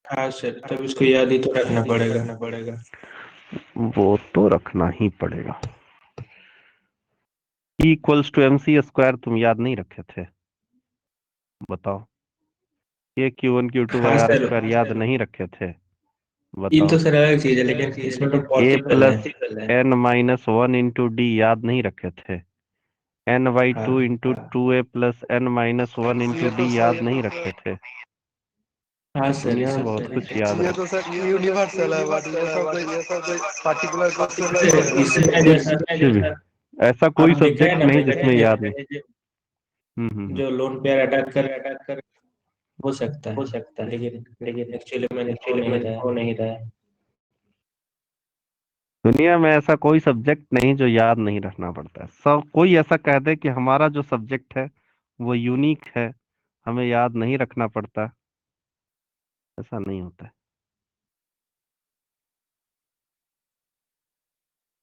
हाँ सर, तब इसको याद ही तो रखना पड़ेगा। वो तो रखना ही पड़ेगा। E equals to MC square तुम याद नहीं रखे थे? बताओ। ये Q1 Q2 हाँ R सर, स्क्वायर याद नहीं रखे थे? ये बताओ। तो सर अलग चीज है, लेकिन इसमें तो A पॉसिबल है। Plus N minus 1 into D याद नहीं रखे थे? N/2 हाँ into 2A plus N minus 1 into D याद नहीं रखे थे? हाँ सर, ये दुनिया में सब बहुत तो कुछ याद ये रख। तो सर यूनिवर्सल है, बट ये सब पर्टिकुलर क्वेश्चन सर, इसमें जैसा ऐसा कोई अब देखा है सब्जेक्ट ना नहीं मैंने, जिसमें याद नहीं। जो लोन पेयर अटैक कर हो सकता है, लेकिन एक्चुअली मैंने हो नहीं रहा है। दुनिया में ऐसा कोई सब्जेक्ट नहीं जो याद नहीं रखना पड़ता है। सब कोई ऐसा कह दे कि हमारा जो सब्जेक्ट है वो यूनिक है, हमें याद नहीं रखना पड़ता, ऐसा नहीं होता है।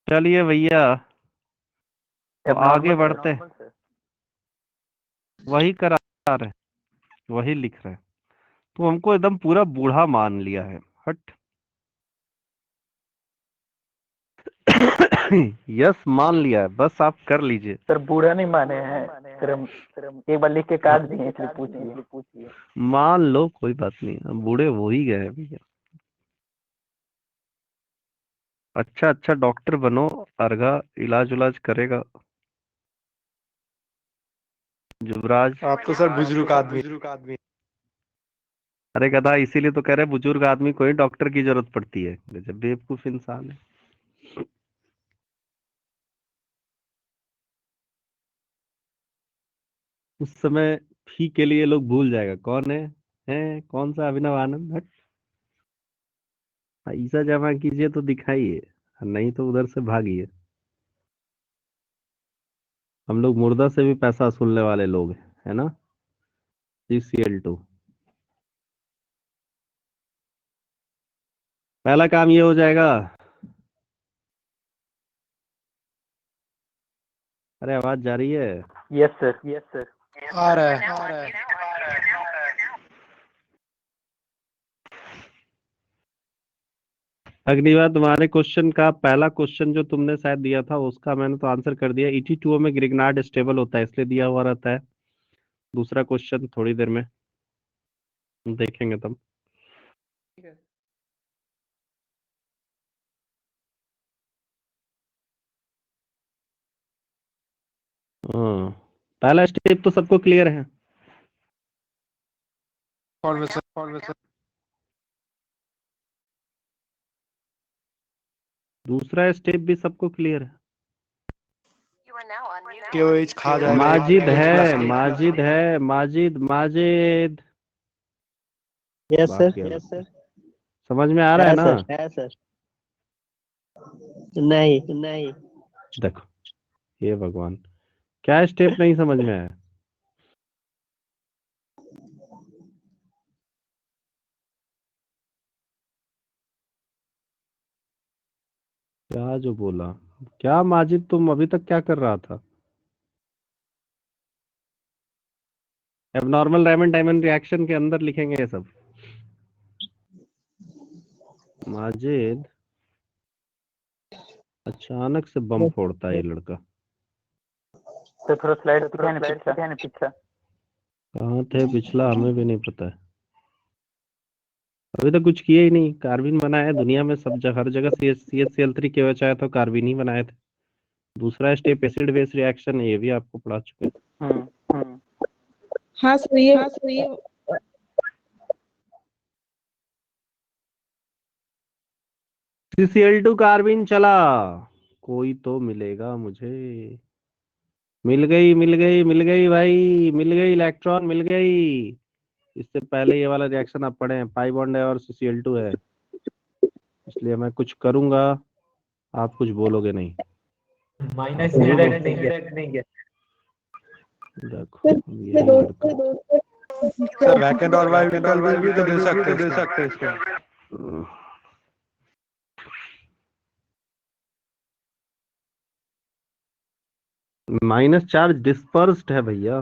चलिए भैया, तो आगे बढ़ते हैं। वही करा रहे, वही लिख रहे हैं। तो हमको एकदम पूरा बूढ़ा मान लिया है। हट। यस, मान लिया है, बस आप कर लीजिए। सर बूढ़ा नहीं माने हैं, सिर्फ एक बार लिख के काट दिए, इसलिए पूछिए। मान लो, कोई बात नहीं, हम बूढ़े हो ही गए हैं भैया। अच्छा अच्छा डॉक्टर बनो, अर्घा इलाज उलाज करेगा। युवराज। आप तो सर बुजुर्ग आदमी। अरे गधा, इसीलिए तो कह रहे बुजुर्ग आदमी को ही डॉक्टर की जरूरत पड़ती है। जब बेवकूफ इंसान है। उस समय फी के लिए लोग भूल जाएगा कौन है, कौन सा अभिनव आनंद। हट। पैसा जमा कीजिए तो दिखाइए, नहीं तो उधर से भागिए। हम लोग मुर्दा से भी पैसा वसूलने वाले लोग हैं, है ना? CCL2 पहला काम ये हो जाएगा। अरे आवाज जा रही है? Yes sir. आ रहा है। अग्निवा, तुम्हारे क्वेश्चन का पहला क्वेश्चन जो तुमने शायद दिया था उसका मैंने तो आंसर कर दिया। ET2O में ग्रिग्नार्ड स्टेबल होता है, इसलिए दिया हुआ रहता है। दूसरा क्वेश्चन थोड़ी देर में देखेंगे तुम। हाँ, पहला स्टेप तो सबको क्लियर है। फॉर्मेशन दूसरा स्टेप भी सबको क्लियर है। KOH खा जाएगा। माजिद है, KOH माजिद है, माजिद। यस बात सर। किया। समझ में आ रहा है ना? है सर। नहीं। देखो, हे भगवान, क्या स्टेप नहीं समझ में आया? क्या जो बोला, क्या माजिद तुम अभी तक क्या कर रहा था? एबनॉर्मल रैमन डायमंड रिएक्शन के अंदर लिखेंगे ये सब। माजिद अचानक से बम फोड़ता है ये लड़का। तो थोड़ा स्लाइड दिखाए ना पीछा। कहाँ थे पिछला, हमें भी नहीं पता है। अभी तक कुछ किए ही नहीं। कार्बिन बनाया है दुनिया में, सब जगह, हर जगह CH3 के बचाया तो कार्बिन ही बनाए थे। दूसरा स्टेप एसिड बेस रिएक्शन है, ये भी आपको पढ़ा चुके हैं। हाँ सर, ये CCl2 कार्बिन चला, कोई तो मिलेगा मुझे। मिल गई भाई, मिल गई इलेक्ट्रॉन, मिल गई। इससे पहले ये वाला रिएक्शन आप पढ़े हैं, पाई बॉन्ड है और CCl2 है, इसलिए मैं कुछ करूंगा, आप कुछ बोलोगे नहीं। माइनस नहीं है। देखो यही लड़का सर वैकेंट और वाइव इक्वल भी तो दे सकते हैं इसको। माइनस चार्ज डिस्पर्स्ड है भैया।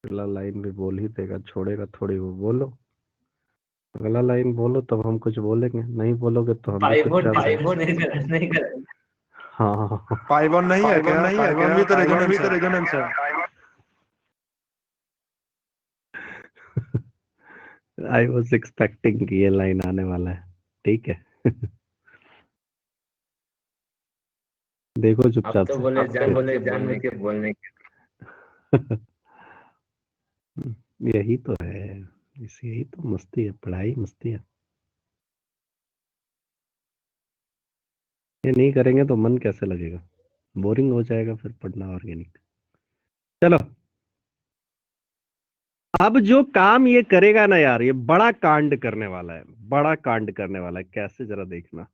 अगला लाइन भी बोल ही देगा, छोड़ेगा थोड़ी। वो बोलो, अगला लाइन बोलो तब हम कुछ बोलेंगे, नहीं बोलोगे तो हम भी चुपचाप नहीं कर हाँ फाइव वन नहीं है क्या? फाइव वन भी तो रेजोनेंस है। आई वॉज एक्सपेक्टिंग कि ये लाइन आने वाला है। ठीक है देखो आप चुपचाप तो से। बोले जान के बोलने के। यही तो है, यही तो मस्ती है, पढ़ाई मस्ती है। ये नहीं करेंगे तो मन कैसे लगेगा, बोरिंग हो जाएगा फिर पढ़ना ऑर्गेनिक। चलो अब जो काम ये करेगा ना यार, ये बड़ा कांड करने वाला है, बड़ा कांड करने वाला है। कैसे जरा देखना,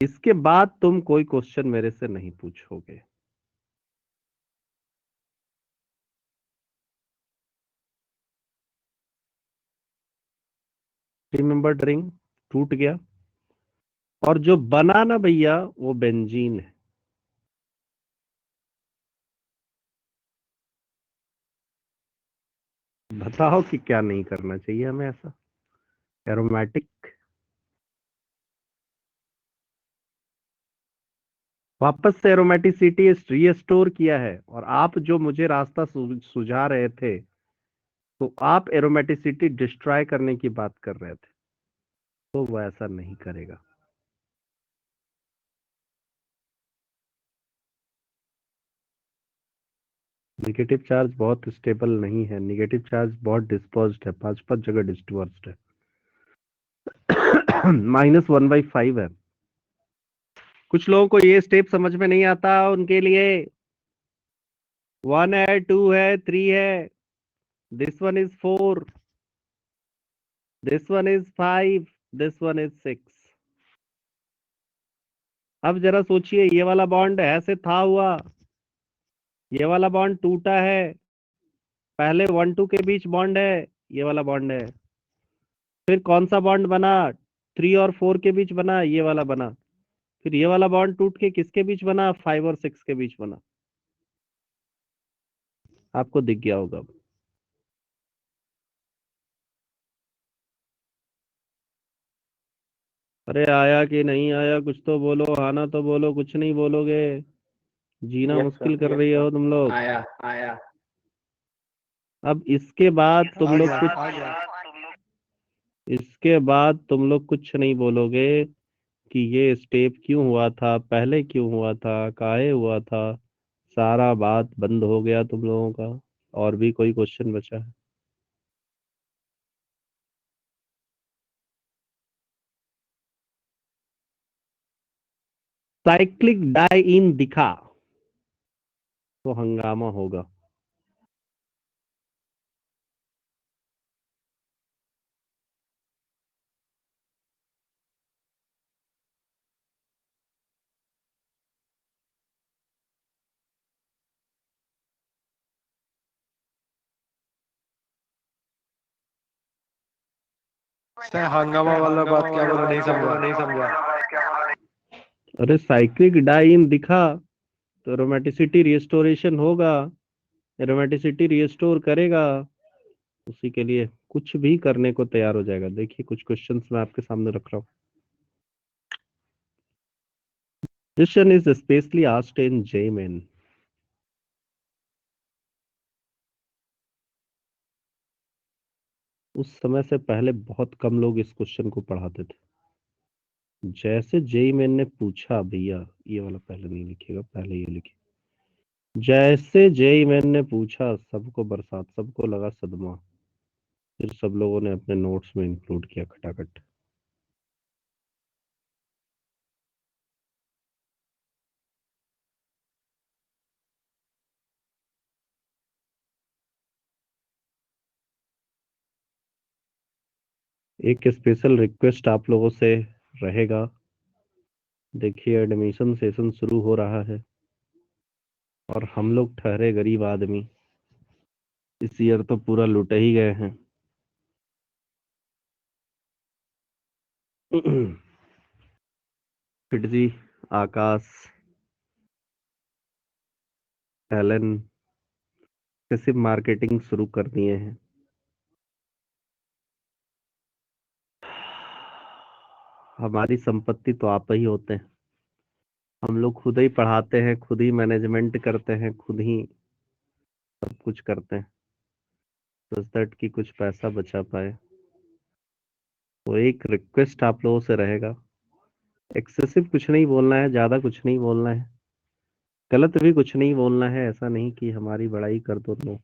इसके बाद तुम कोई क्वेश्चन मेरे से नहीं पूछोगे। रिमेंबर्ड रिंग टूट गया, और जो बना ना भैया वो बेंजीन है। बताओ कि क्या नहीं करना चाहिए हमें ऐसा। एरोमेटिक वापस से एरोमेटिसिटी रीस्टोर किया है, और आप जो मुझे रास्ता सुझा रहे थे, तो आप एरोमेटिसिटी डिस्ट्रॉय करने की बात कर रहे थे, तो वो ऐसा नहीं करेगा। नेगेटिव चार्ज बहुत स्टेबल नहीं है, नेगेटिव चार्ज बहुत डिस्पर्स्ड है, 5 जगह डिस्पर्स्ड है। -1/5 है। कुछ लोगों को ये स्टेप समझ में नहीं आता, उनके लिए 1 है, 2 है, 3 है, this one is 4, this one is 5, this one is 6। अब जरा सोचिए, ये वाला बॉन्ड ऐसे था हुआ, ये वाला बॉन्ड टूटा है, पहले 1 2 के बीच बॉन्ड है, ये वाला बॉन्ड है, फिर कौन सा बॉन्ड बना, 3 और 4 के बीच बना, ये वाला बना, फिर ये वाला बॉन्ड टूट के किसके बीच बना, 5 और 6 के बीच बना। आपको दिख गया होगा। अरे आया कि नहीं आया, कुछ तो बोलो, आना तो बोलो, कुछ नहीं बोलोगे, जीना मुश्किल कर रही हो तुम लोग। आया अब इसके बाद तुम लोग कुछ, आ गया। इसके बाद तुम लोग कुछ नहीं बोलोगे कि ये स्टेप क्यों हुआ था, पहले क्यों हुआ था, काहे हुआ था। सारा बात बंद हो गया तुम लोगों का। और भी कोई क्वेश्चन बचा है? साइक्लिक डाई इन दिखा तो हंगामा होगा। सर हंगामा वाला बात क्या बोला, नहीं समझा। अरे साइक्लिक डाई इन दिखा तो एरोमेटिसिटी रिस्टोरेशन होगा, एरोमेटिसिटी रिस्टोर करेगा, उसी के लिए कुछ भी करने को तैयार हो जाएगा। देखिए कुछ क्वेश्चंस मैं आपके सामने रख रहा हूँ। Question is specially asked in JEE. उस समय से पहले बहुत कम लोग इस क्वेश्चन को पढ़ाते थे। जैसे जेईई ने पूछा, भैया ये वाला पहले नहीं लिखिएगा, पहले ये लिखिए। जैसे जेईई ने पूछा, सबको बरसात, सबको लगा सदमा, फिर सब लोगों ने अपने नोट्स में इंक्लूड किया खटाखट। एक स्पेशल रिक्वेस्ट आप लोगों से रहेगा देखिए एडमिशन सेशन शुरू हो रहा है और हम लोग ठहरे गरीब आदमी इस ईयर तो पूरा लुट ही गए हैं। फिटजी, आकाश, एलन से सिर्फ मार्केटिंग शुरू कर दिए हैं। हमारी संपत्ति तो आप ही होते हैं। हम लोग खुद ही पढ़ाते हैं, खुद ही मैनेजमेंट करते हैं, खुद ही सब कुछ करते हैं, बस दैट कि कुछ पैसा बचा पाए। तो एक रिक्वेस्ट आप लोगों से रहेगा, एक्सेसिव कुछ नहीं बोलना है, ज्यादा कुछ नहीं बोलना है, गलत भी कुछ नहीं बोलना है। ऐसा नहीं कि हमारी बड़ाई कर दो। नो,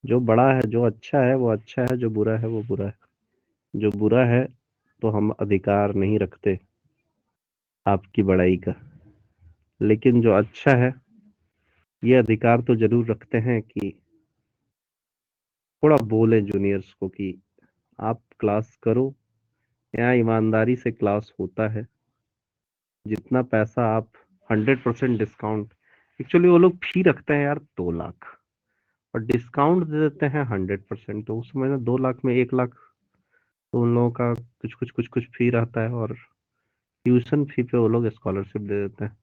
जो बड़ा है, जो अच्छा है वो अच्छा है, जो बुरा है वो बुरा है। जो बुरा है तो हम अधिकार नहीं रखते आपकी बड़ाई का, लेकिन जो अच्छा है ये अधिकार तो जरूर रखते हैं कि थोड़ा बोले जूनियर्स को कि आप क्लास करो। यहाँ ईमानदारी से क्लास होता है। जितना पैसा आप 100% डिस्काउंट, एक्चुअली वो लोग फी रखते हैं यार 2 लाख और डिस्काउंट दे देते हैं 100%। तो उस समय ना 2 लाख में 1 लाख तो उन लोगों का कुछ फी रहता है और ट्यूशन फी पे वो लोग स्कॉलरशिप दे देते हैं।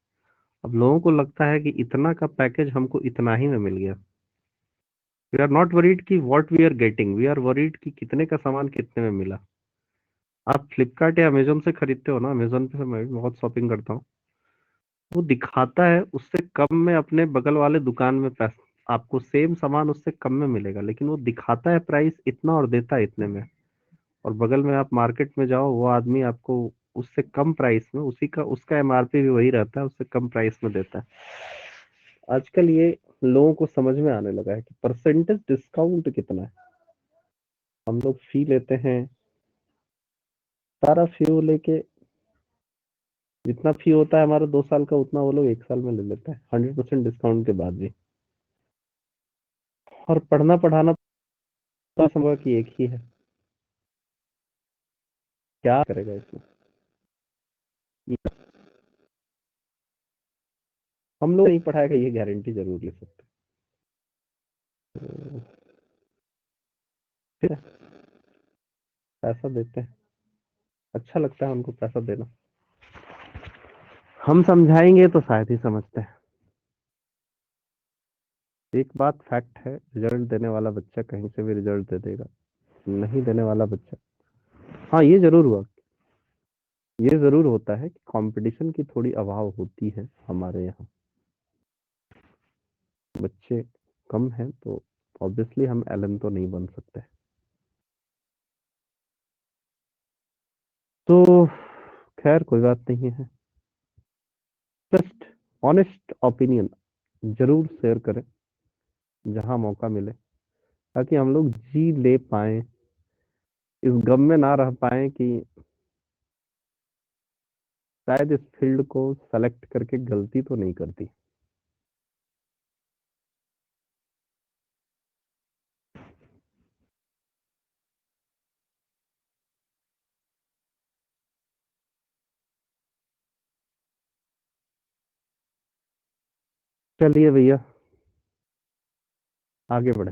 अब लोगों को लगता है कि इतना का पैकेज हमको इतना ही में मिल गया। वी आर नॉट वरीड कि what we are getting, we are worried कि कितने का सामान कितने में मिला। आप फ्लिपकार्ट या अमेजोन से खरीदते हो ना, अमेजोन पे मैं भी बहुत शॉपिंग करता हूँ। वो दिखाता है उससे कम में अपने बगल वाले दुकान में पैसा, आपको सेम सामान उससे कम में मिलेगा, लेकिन वो दिखाता है प्राइस इतना और देता है इतने में। और बगल में आप मार्केट में जाओ, वो आदमी आपको उससे कम प्राइस में, उसी का उसका एमआरपी भी वही रहता है, उससे कम प्राइस में देता है। आजकल ये लोगों को समझ में आने लगा है कि परसेंटेज डिस्काउंट कितना है। हम लोग फी लेते हैं, सारा फी वो लेके, जितना फी होता है हमारा 2 साल का उतना वो लोग 1 साल में ले लेते हैं 100% डिस्काउंट के बाद भी। और पढ़ना पढ़ाना तो संभव कि एक ही है, क्या करेगा इसमें। ये हम लोग नहीं पढ़ाएगा ये गारंटी जरूर ले सकते हैं। फिर पैसा देते हैं, अच्छा लगता है उनको पैसा देना। हम समझाएंगे तो शायद ही समझते हैं। एक बात फैक्ट है, रिजल्ट देने वाला बच्चा कहीं से भी रिजल्ट दे देगा, नहीं देने वाला बच्चा, हाँ ये जरूर हुआ, ये जरूर होता है कि कंपटीशन की थोड़ी अभाव होती है हमारे यहाँ। बच्चे कम हैं तो ऑब्वियसली हम एलन तो नहीं बन सकते। तो खैर कोई बात नहीं है, जस्ट ऑनेस्ट ओपिनियन जरूर शेयर करें जहां मौका मिले, ताकि हम लोग जी ले पाए, इस गम में ना रह पाए कि शायद इस फील्ड को सेलेक्ट करके गलती तो नहीं करती। चलिए भैया आगे बढ़े।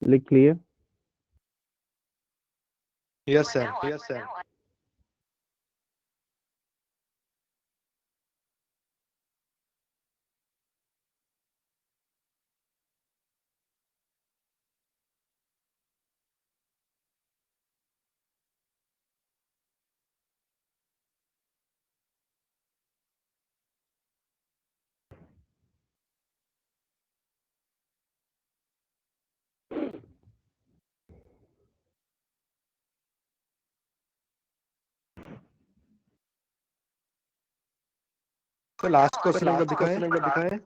लिख लिए? Yes sir, yes sir. तो लास्ट क्वेश्चन एक बार दिखाएं।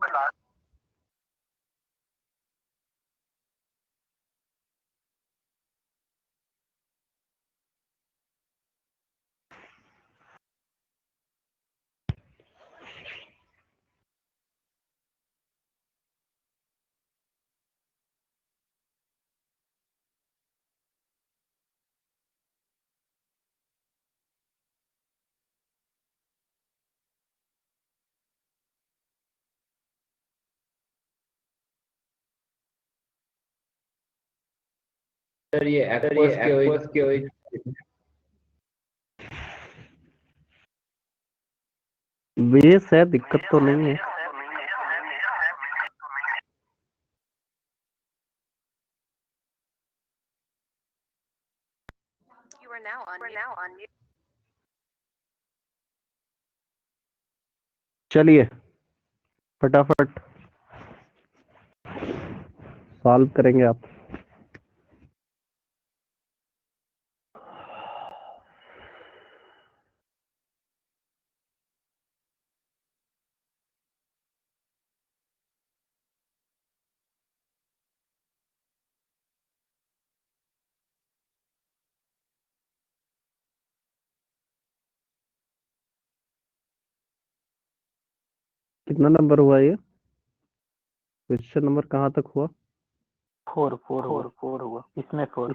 सर ये एक्वस के वही बेस है, दिक्कत तो नहीं है। चलिए फटाफट सॉल्व करेंगे आप। कितना नंबर हुआ ये? क्वेश्चन नंबर कहाँ तक हुआ? 4 हुआ। इसमें 4।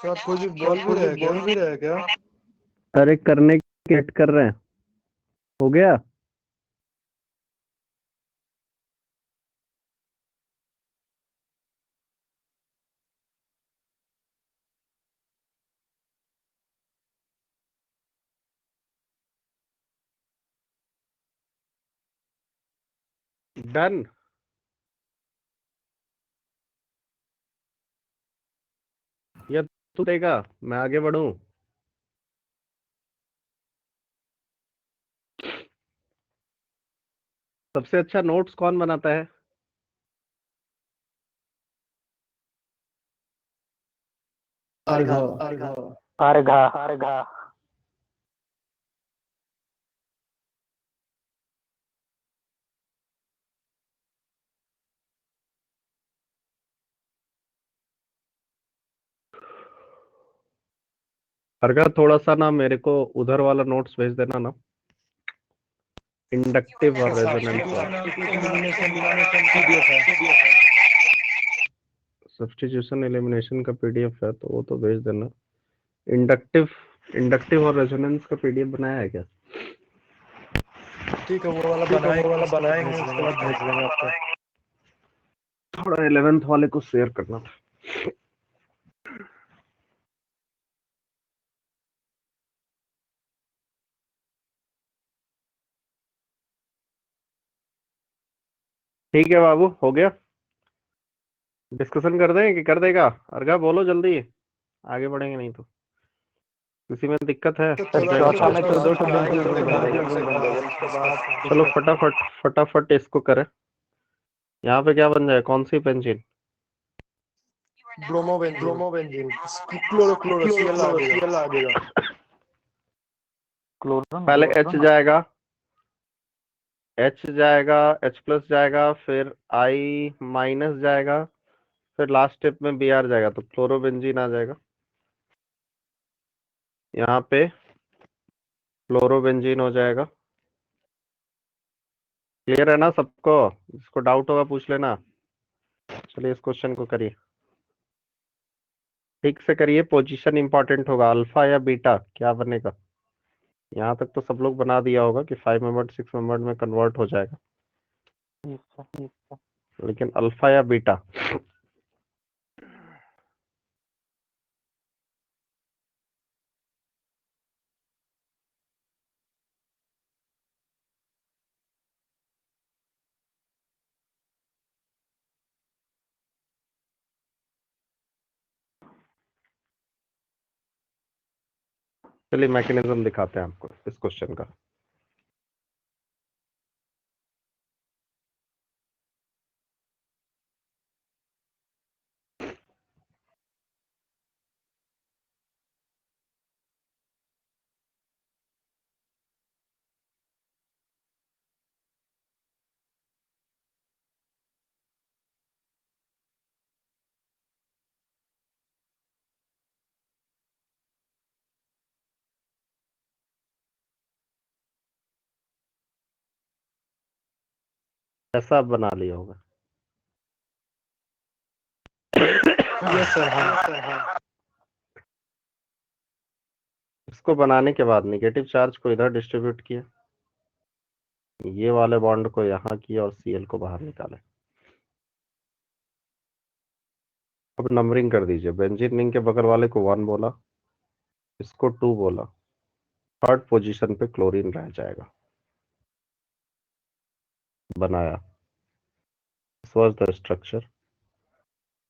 सर कुछ बोल भी रहे क्या? अरे करने की वेट कर रहे हैं। हो गया? डन। या तू देगा मैं आगे बढ़ूं? सबसे अच्छा नोट्स कौन बनाता है? अर्घ अर्घा अर्घा अर्घा थोड़ा सा ना मेरे को उधर वाला नोट्स भेज देना ना, इंडक्टिव और रेजोनेंस वाला। सब्स्टिट्यूशन एलिमिनेशन का पीडीएफ है तो वो तो भेज देना। इंडक्टिव इंडक्टिव और रेजोनेंस का पीडीएफ बनाया है क्या? ठीक है, वो वाला बनाएंगे, उसके बाद भेज देंगे आपको। थोड़ा 11th वाले को शेयर करना था। ठीक है बाबू, हो गया। डिस्कशन कर दें कि कर देगा? अर्घा बोलो जल्दी, आगे बढ़ेंगे नहीं तो। किसी में दिक्कत है? चौथा में तो 2 बेंजीन रूल बन जाएगा। चलो फटाफट फटाफट इसको करें। यहाँ पे क्या बन जाए? कौन सी बेंजीन? ब्रोमोबेंजीन, क्लोरोक्लोरोसीएल आ जाएगा। क्लोरीन पहले H जाएगा, H जाएगा, H+ जाएगा, फिर I- जाएगा, फिर लास्ट स्टेप में Br जाएगा, तो क्लोरोबेंजीन आ जाएगा। यहाँ पे क्लोरोबेंजीन हो जाएगा। क्लियर है ना सबको? जिसको डाउट होगा पूछ लेना। चलिए इस क्वेश्चन को करिए, ठीक से करिए। पोजीशन इंपॉर्टेंट होगा, अल्फा या बीटा क्या बनेगा। यहाँ तक तो सब लोग बना दिया होगा कि 5 मेंबर 6 मेंबर में कन्वर्ट हो जाएगा, लेकिन अल्फा या बीटा। चलिए मैकेनिज्म दिखाते हैं आपको इस क्वेश्चन का। ऐसा आप बना लिया होगा। यस सर, हाँ। इसको बनाने के बाद निगेटिव चार्ज को इधर डिस्ट्रीब्यूट किया, ये वाले बॉन्ड को यहाँ किया और Cl को बाहर निकाले। अब नंबरिंग कर दीजिए। बेंजीन रिंग के बगल वाले को 1 बोला, इसको 2 बोला, थर्ड पोजीशन पे क्लोरीन रह जाएगा। बनाया, this was the structure.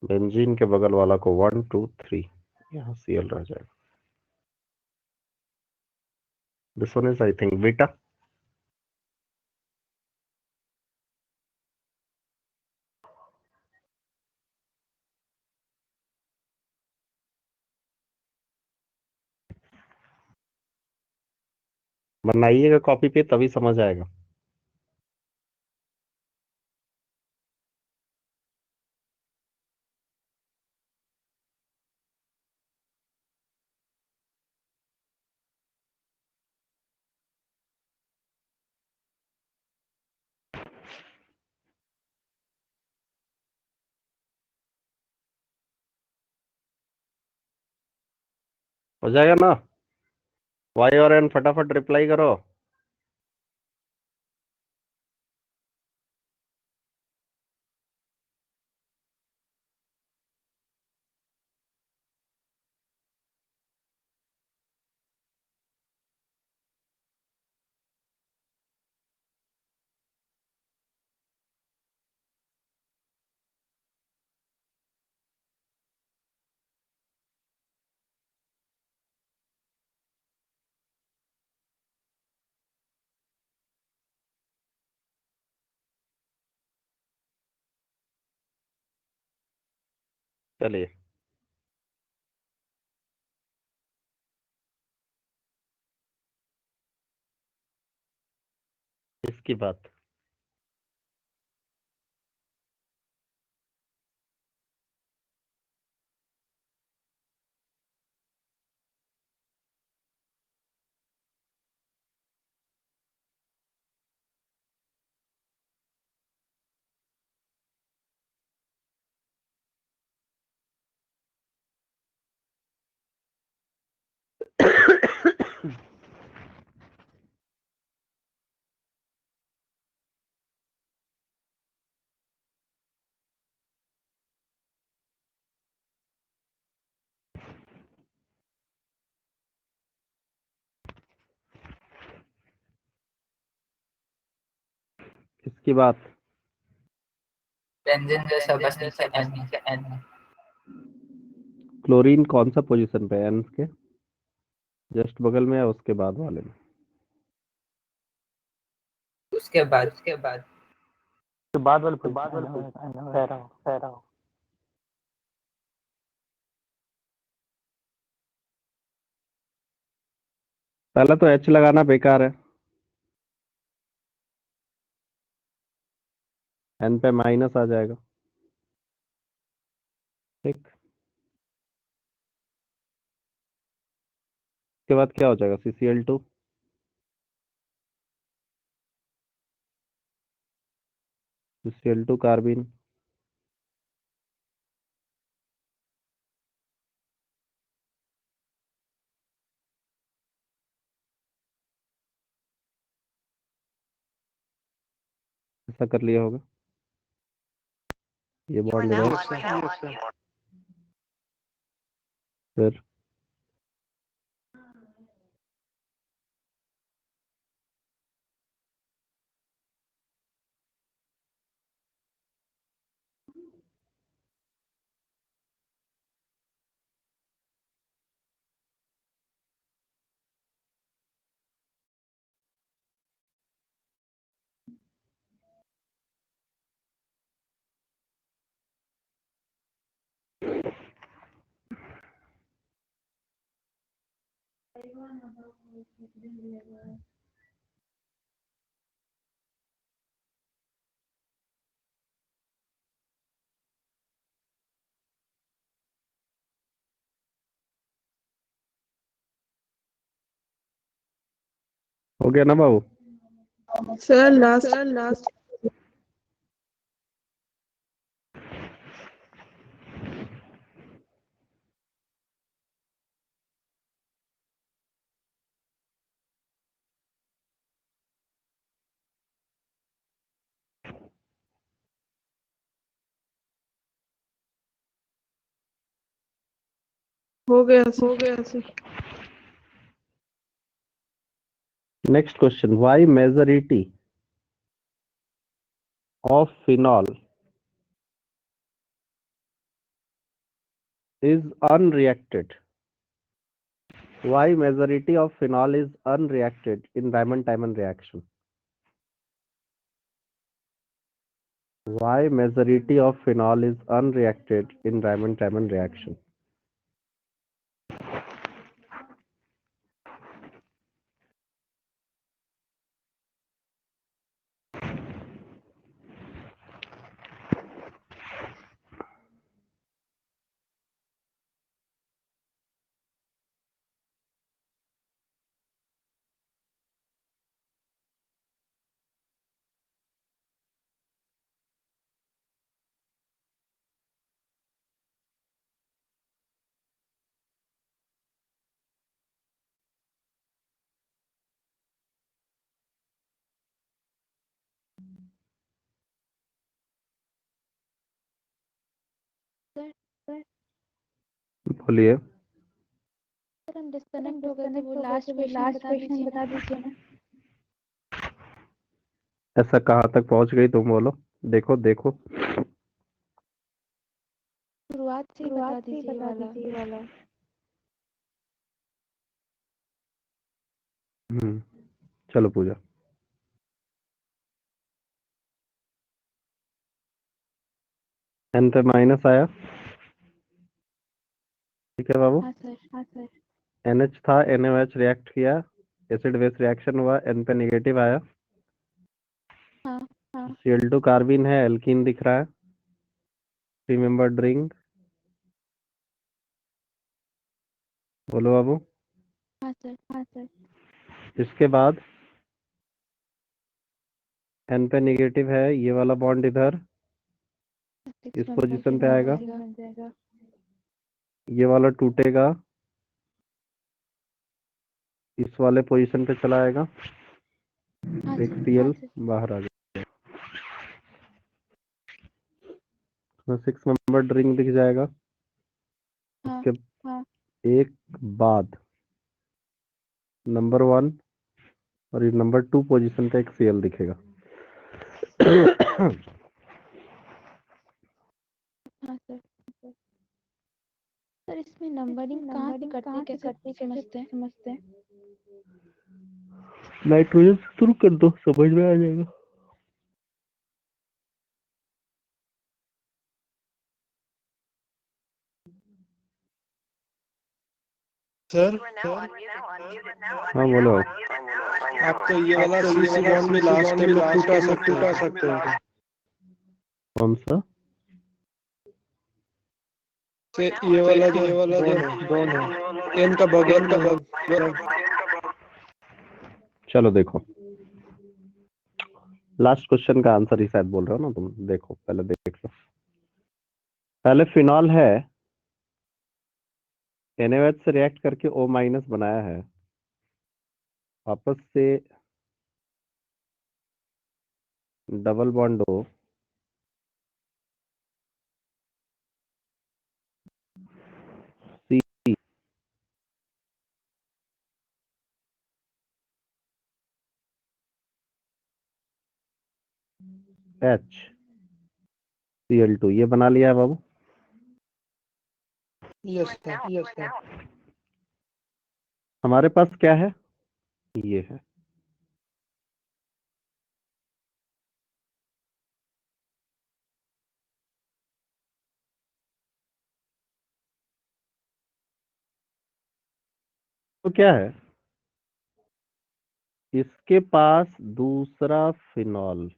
Benzene के बगल वाला को 1 2 3, यहाँ Cl रह जाएगा। This one is I think beta. बनाइएगा कॉपी पे तभी समझ आएगा। हो जाएगा ना? वाई और एन फटाफट रिप्लाई करो। चलिए किसकी बात? किसकी बात? बेंजीन जैसा बस नीचे एन। क्लोरीन कौन सा पोजीशन पे है एन के? जस्ट बगल में या उसके बाद वाले में? उसके बाद तो बाद वाले कह रहा हूँ पहले तो एच लगाना बेकार है, एन पे माइनस आ जाएगा। ठीक, उसके बाद क्या हो जाएगा? CCl2 कार्बिन, ऐसा कर लिया होगा। ये बॉन्ड Yes, गया, sir. Yes, sir. फिर हो गया ना बाबू? सर लास्ट हो गया sir. Next question, why majority of phenol is unreacted? Why majority of phenol is unreacted in Raman-Tiemann reaction? Why majority of phenol is unreacted in Raman-Tiemann reaction? बोलिए। Sir हम disconnect हो गए थे, वो last question बता दीजिए ना। ऐसा कहाँ तक पहुंच गई तुम बोलो? देखो देखो, शुरुआत से ही बता दीजिए ये वाला। चलो पूजा। एन पे माइनस आया, ठीक है बाबू। हाँ सर। NH था, NaOH रिएक्ट किया, एसिड बेस रिएक्शन हुआ, N पे नेगेटिव आया, हाँ हाँ Cl2 कार्बिन है, एल्कीन दिख रहा है, 3 मेंबर्ड रिंग। बोलो बाबू। हाँ सर इसके बाद N पे नेगेटिव है, ये वाला बॉन्ड इधर 6 इस मेंबर पोजीशन पे रिंग आएगा, बन जाएगा। ये वाला टूटेगा, इस वाले पोजीशन पे चला आएगा, हाँ एक सर Cl बाहर आ गया, 6 मेंबर्ड रिंग दिख जाएगा। हाँ उसके हाँ एक बाद नंबर 1 और ये नंबर 2 पोजीशन पे एक Cl दिखेगा। हाँ सर इसमें नंबरिंग कहाँ से करते हैं, कैसे समझते हैं? नाइट्रोजन से शुरू कर दो, समझ में आ जाएगा। सर हाँ बोलो। आपको ये वाला CC बॉन्ड भी लास्ट टाइम में टूटा सकते हैं। कौन सा? से ये वाला जो बॉन्ड है N का बगल में। चलो देखो, लास्ट क्वेश्चन का आंसर ही शायद बोल रहे हो ना तुम। देखो पहले देख लो। पहले फिनॉल है, NaOH से रिएक्ट करके O- बनाया है, वापस से double bond O, C H Cl2 ये बना लिया है बाबू। Yes sir. हमारे पास क्या है, ये है। तो क्या है, इसके पास दूसरा फिनॉल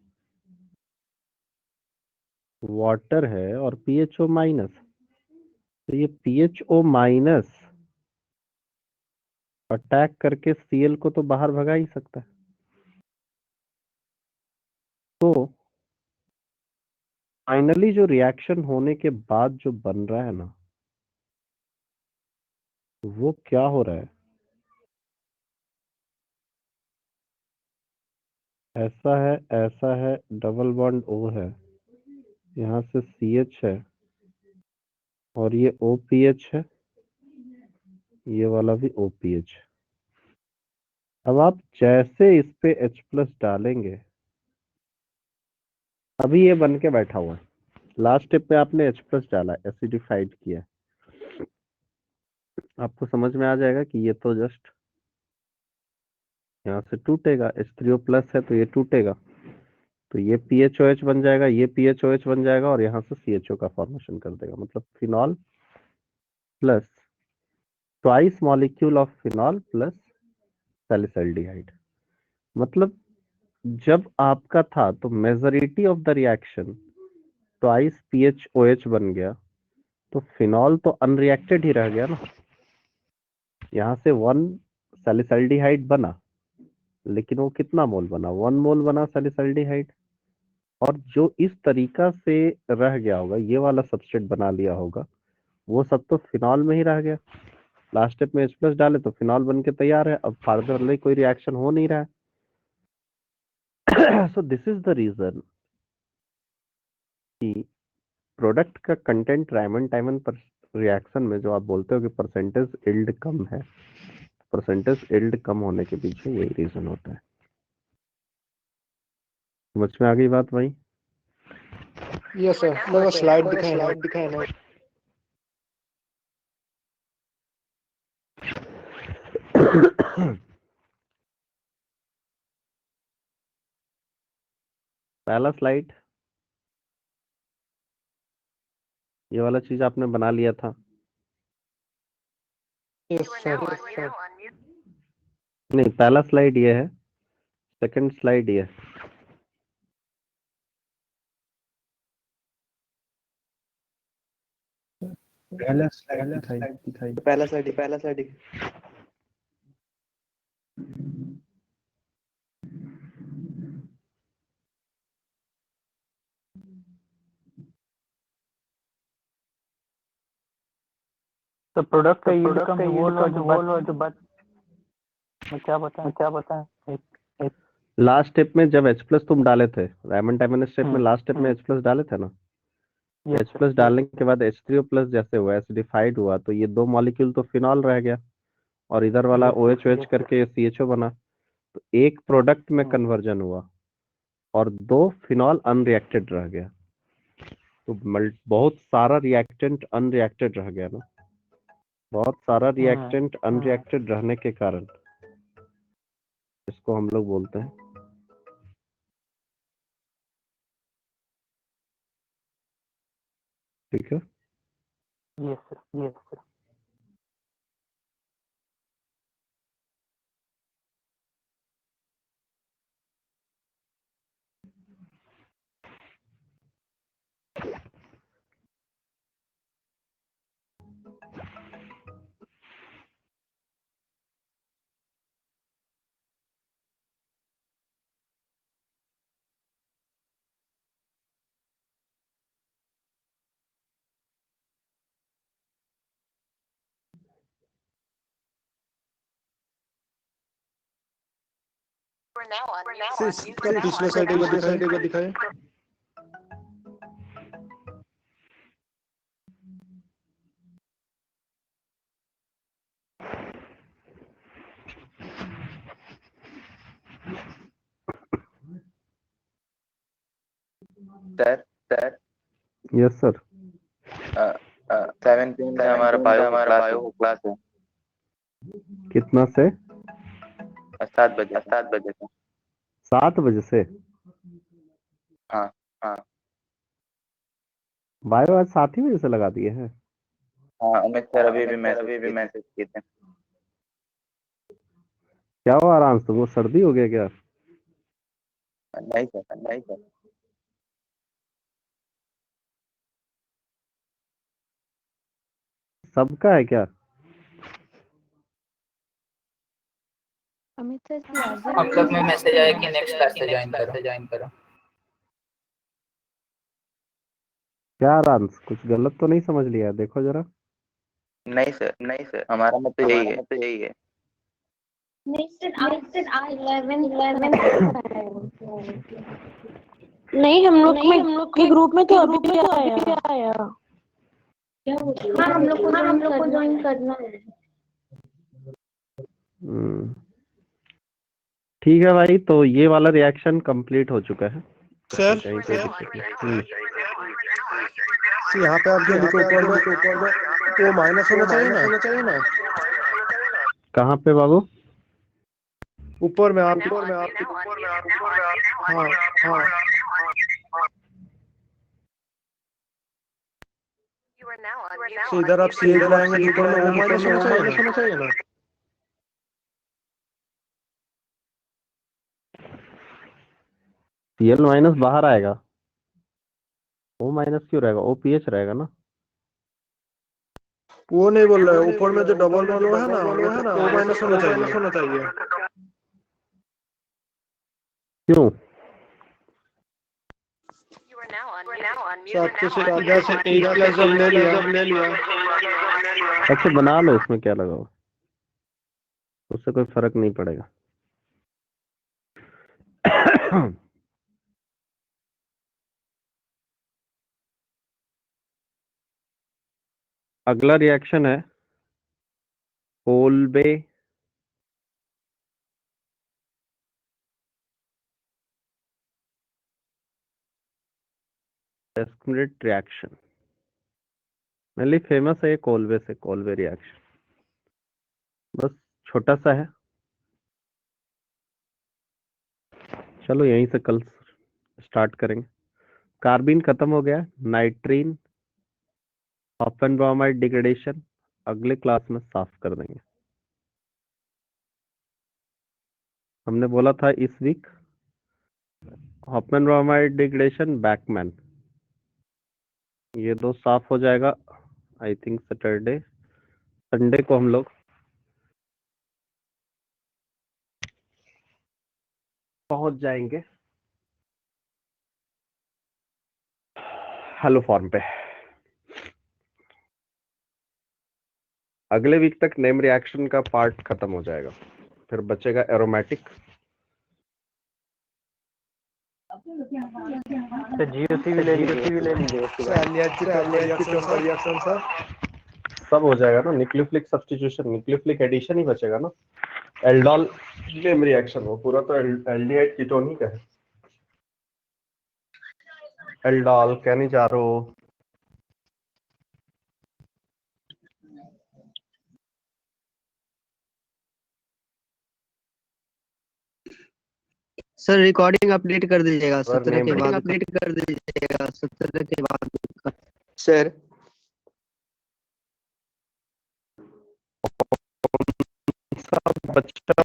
वाटर है और PHO माइनस, तो ये PHO माइनस अटैक करके Cl को तो बाहर भगा ही सकता है। तो फाइनली जो रिएक्शन होने के बाद जो बन रहा है ना, वो क्या हो रहा है, ऐसा है, डबल बॉन्ड O है, यहाँ से CH है और ये OPH है, ये वाला भी OPH। अब आप जैसे इस पे H+ डालेंगे, अभी ये बन के बैठा हुआ है, लास्ट स्टेप पे आपने H+ डाला, एसिडिफाइड किया, आपको समझ में आ जाएगा कि ये तो जस्ट यहाँ से टूटेगा, H3O+ है तो ये टूटेगा, तो ये PHOH बन जाएगा, ये PHOH बन जाएगा और यहाँ से CHO का फॉर्मेशन कर देगा। मतलब phenol plus twice molecule of phenol plus salicylaldehyde. मतलब जब आपका था तो majority of the reaction twice PHOH बन गया, तो फिनॉल तो अनरिएक्टेड ही रह गया ना। यहाँ से 1 सैलिसाइल्डिहाइड बना, लेकिन वो कितना मोल बना, 1 मोल बना सैलिसाइल्डिहाइड, और जो इस तरीका से रह गया होगा, ये वाला सबस्ट्रेट बना लिया होगा, वो सब तो फिनॉल में ही रह गया। लास्ट स्टेप में H+ डाले तो फिनॉल बन के तैयार है, अब फर्दरली कोई रिएक्शन हो नहीं रहा है। So this is the reason कि प्रोडक्ट का कंटेंट रायमंड टाइमन पर रिएक्शन में जो आप बोलते हो कि परसेंटेज इल्ड कम है, परसेंटेज इल्ड कम होने के पीछे यही रीजन होता है। समझ में आ गई बात भाई? यस सर, मेरे को स्लाइड दिखाए ना। पहला स्लाइड, ये वाला चीज आपने बना लिया था। Yes sir. नहीं, पहला स्लाइड ये है, सेकंड स्लाइड ये है। पहला स्लाइड दिखाई पहला स्लाइड तो प्रोडक्ट का यील्ड कम वो जो बच मैं क्या बताएं एक लास्ट स्टेप में जब H प्लस तुम डाले थे, रायमंड टाइमन स्टेप में लास्ट स्टेप में H प्लस डाले थे ना, H प्लस डालने के बाद H3O प्लस जैसे हुआ, एसिडिफाइड हुआ, तो ये 2 मॉलिक्यूल तो फिनॉल रह गया और इधर वाला OH करके CHO बना, तो एक प्रोडक्ट में कन्वर्जन हुआ और 2 फिनॉल अनरिएक्टेड रह गया। तो बहुत सारा रिएक्टेंट अनरिएक्टेड रह गया ना, बहुत सारा रिएक्टेंट अनरिएक्टेड रहने के कारण इसको हम लोग बोलते हैं, ठीक है। यस सर पिछले साइड को दिखाए। Sir yes sir. 7 PM से हमारा बायो क्लास है। कितना से? 7 बजे से। 7 बजे से? हाँ बायो आज 7 ही बजे से लगा दिए हैं। हाँ, अमित सर अभी भी मैसेज किए थे। क्या हुआ आराम से, वो सर्दी हो गया क्या? नहीं सर। सबका है क्या? अमित सर की आवाज़ हम लोग में मैसेज आया कि नेक्स्ट क्लास से ज्वाइन करो। क्या आराम से, कुछ गलत तो नहीं समझ लिया? देखो जरा। नहीं सर हमारा मत तो यही है। नहीं सर आज 11 नहीं हम लोग के ग्रुप में तो अभी आया। हाँ हम लोग को ज्वाइन करना है। ठीक है भाई, तो ये वाला रिएक्शन कंप्लीट हो चुका है सर कहीं कोई दिक्कत नहीं। यहाँ पे आप जो लिखो ऊपर में वो माइनस होना चाहिए ना। कहाँ पे बाबू? ऊपर में आप हाँ तो इधर आप सीएच लाएंगे ऊपर में वो माइनस होना चाहिए ना। Cl माइनस बाहर आएगा, O माइनस क्यों रहेगा? OPH रहेगा ना। वो नहीं बोल रहा है, ऊपर में जो डबल बॉन्ड है ना वो माइनस होना चाहिए। क्यों? तो आपके से इधर से 8 प्लस जब ले लिया अच्छा बना लो, उसमें क्या लगा हुआ, उससे कोई फर्क नहीं पड़ेगा। अगला रिएक्शन है Kolbe escalate reaction. Mainly famous है ये कोल्बे रिएक्शन, बस छोटा सा है। चलो यहीं से कल स्टार्ट करेंगे। कार्बिन खत्म हो गया, नाइट्रीन हॉफमैन-ब्रोमाइड डिग्रेडेशन अगले क्लास में साफ कर देंगे। हमने बोला था इस वीक हॉफमैन-ब्रोमाइड डिग्रेडेशन बैकमैन, ये 2 साफ हो जाएगा आई थिंक सैटरडे संडे को हम लोग पहुंच जाएंगे हेलो फॉर्म पे। अगले वीक तक नेम रिएक्शन का पार्ट खत्म हो जाएगा, फिर बचेगा एरोमेटिक। तो जीओसी भी ले लीजिए। सब हो जाएगा ना, न्यूक्लियोफिलिक सब्स्टिट्यूशन, न्यूक्लियोफिलिक एडिशन ही बचेगा ना। एल्डोल नेम रिएक्शन वो पूरा तो एल्डिहाइड कीटोन का है। Aldol Cannizzaro sir recording update कर दीजिएगा सर 17 के बाद अपडेट कर दीजिएगा 17 के बाद सर। बच्चा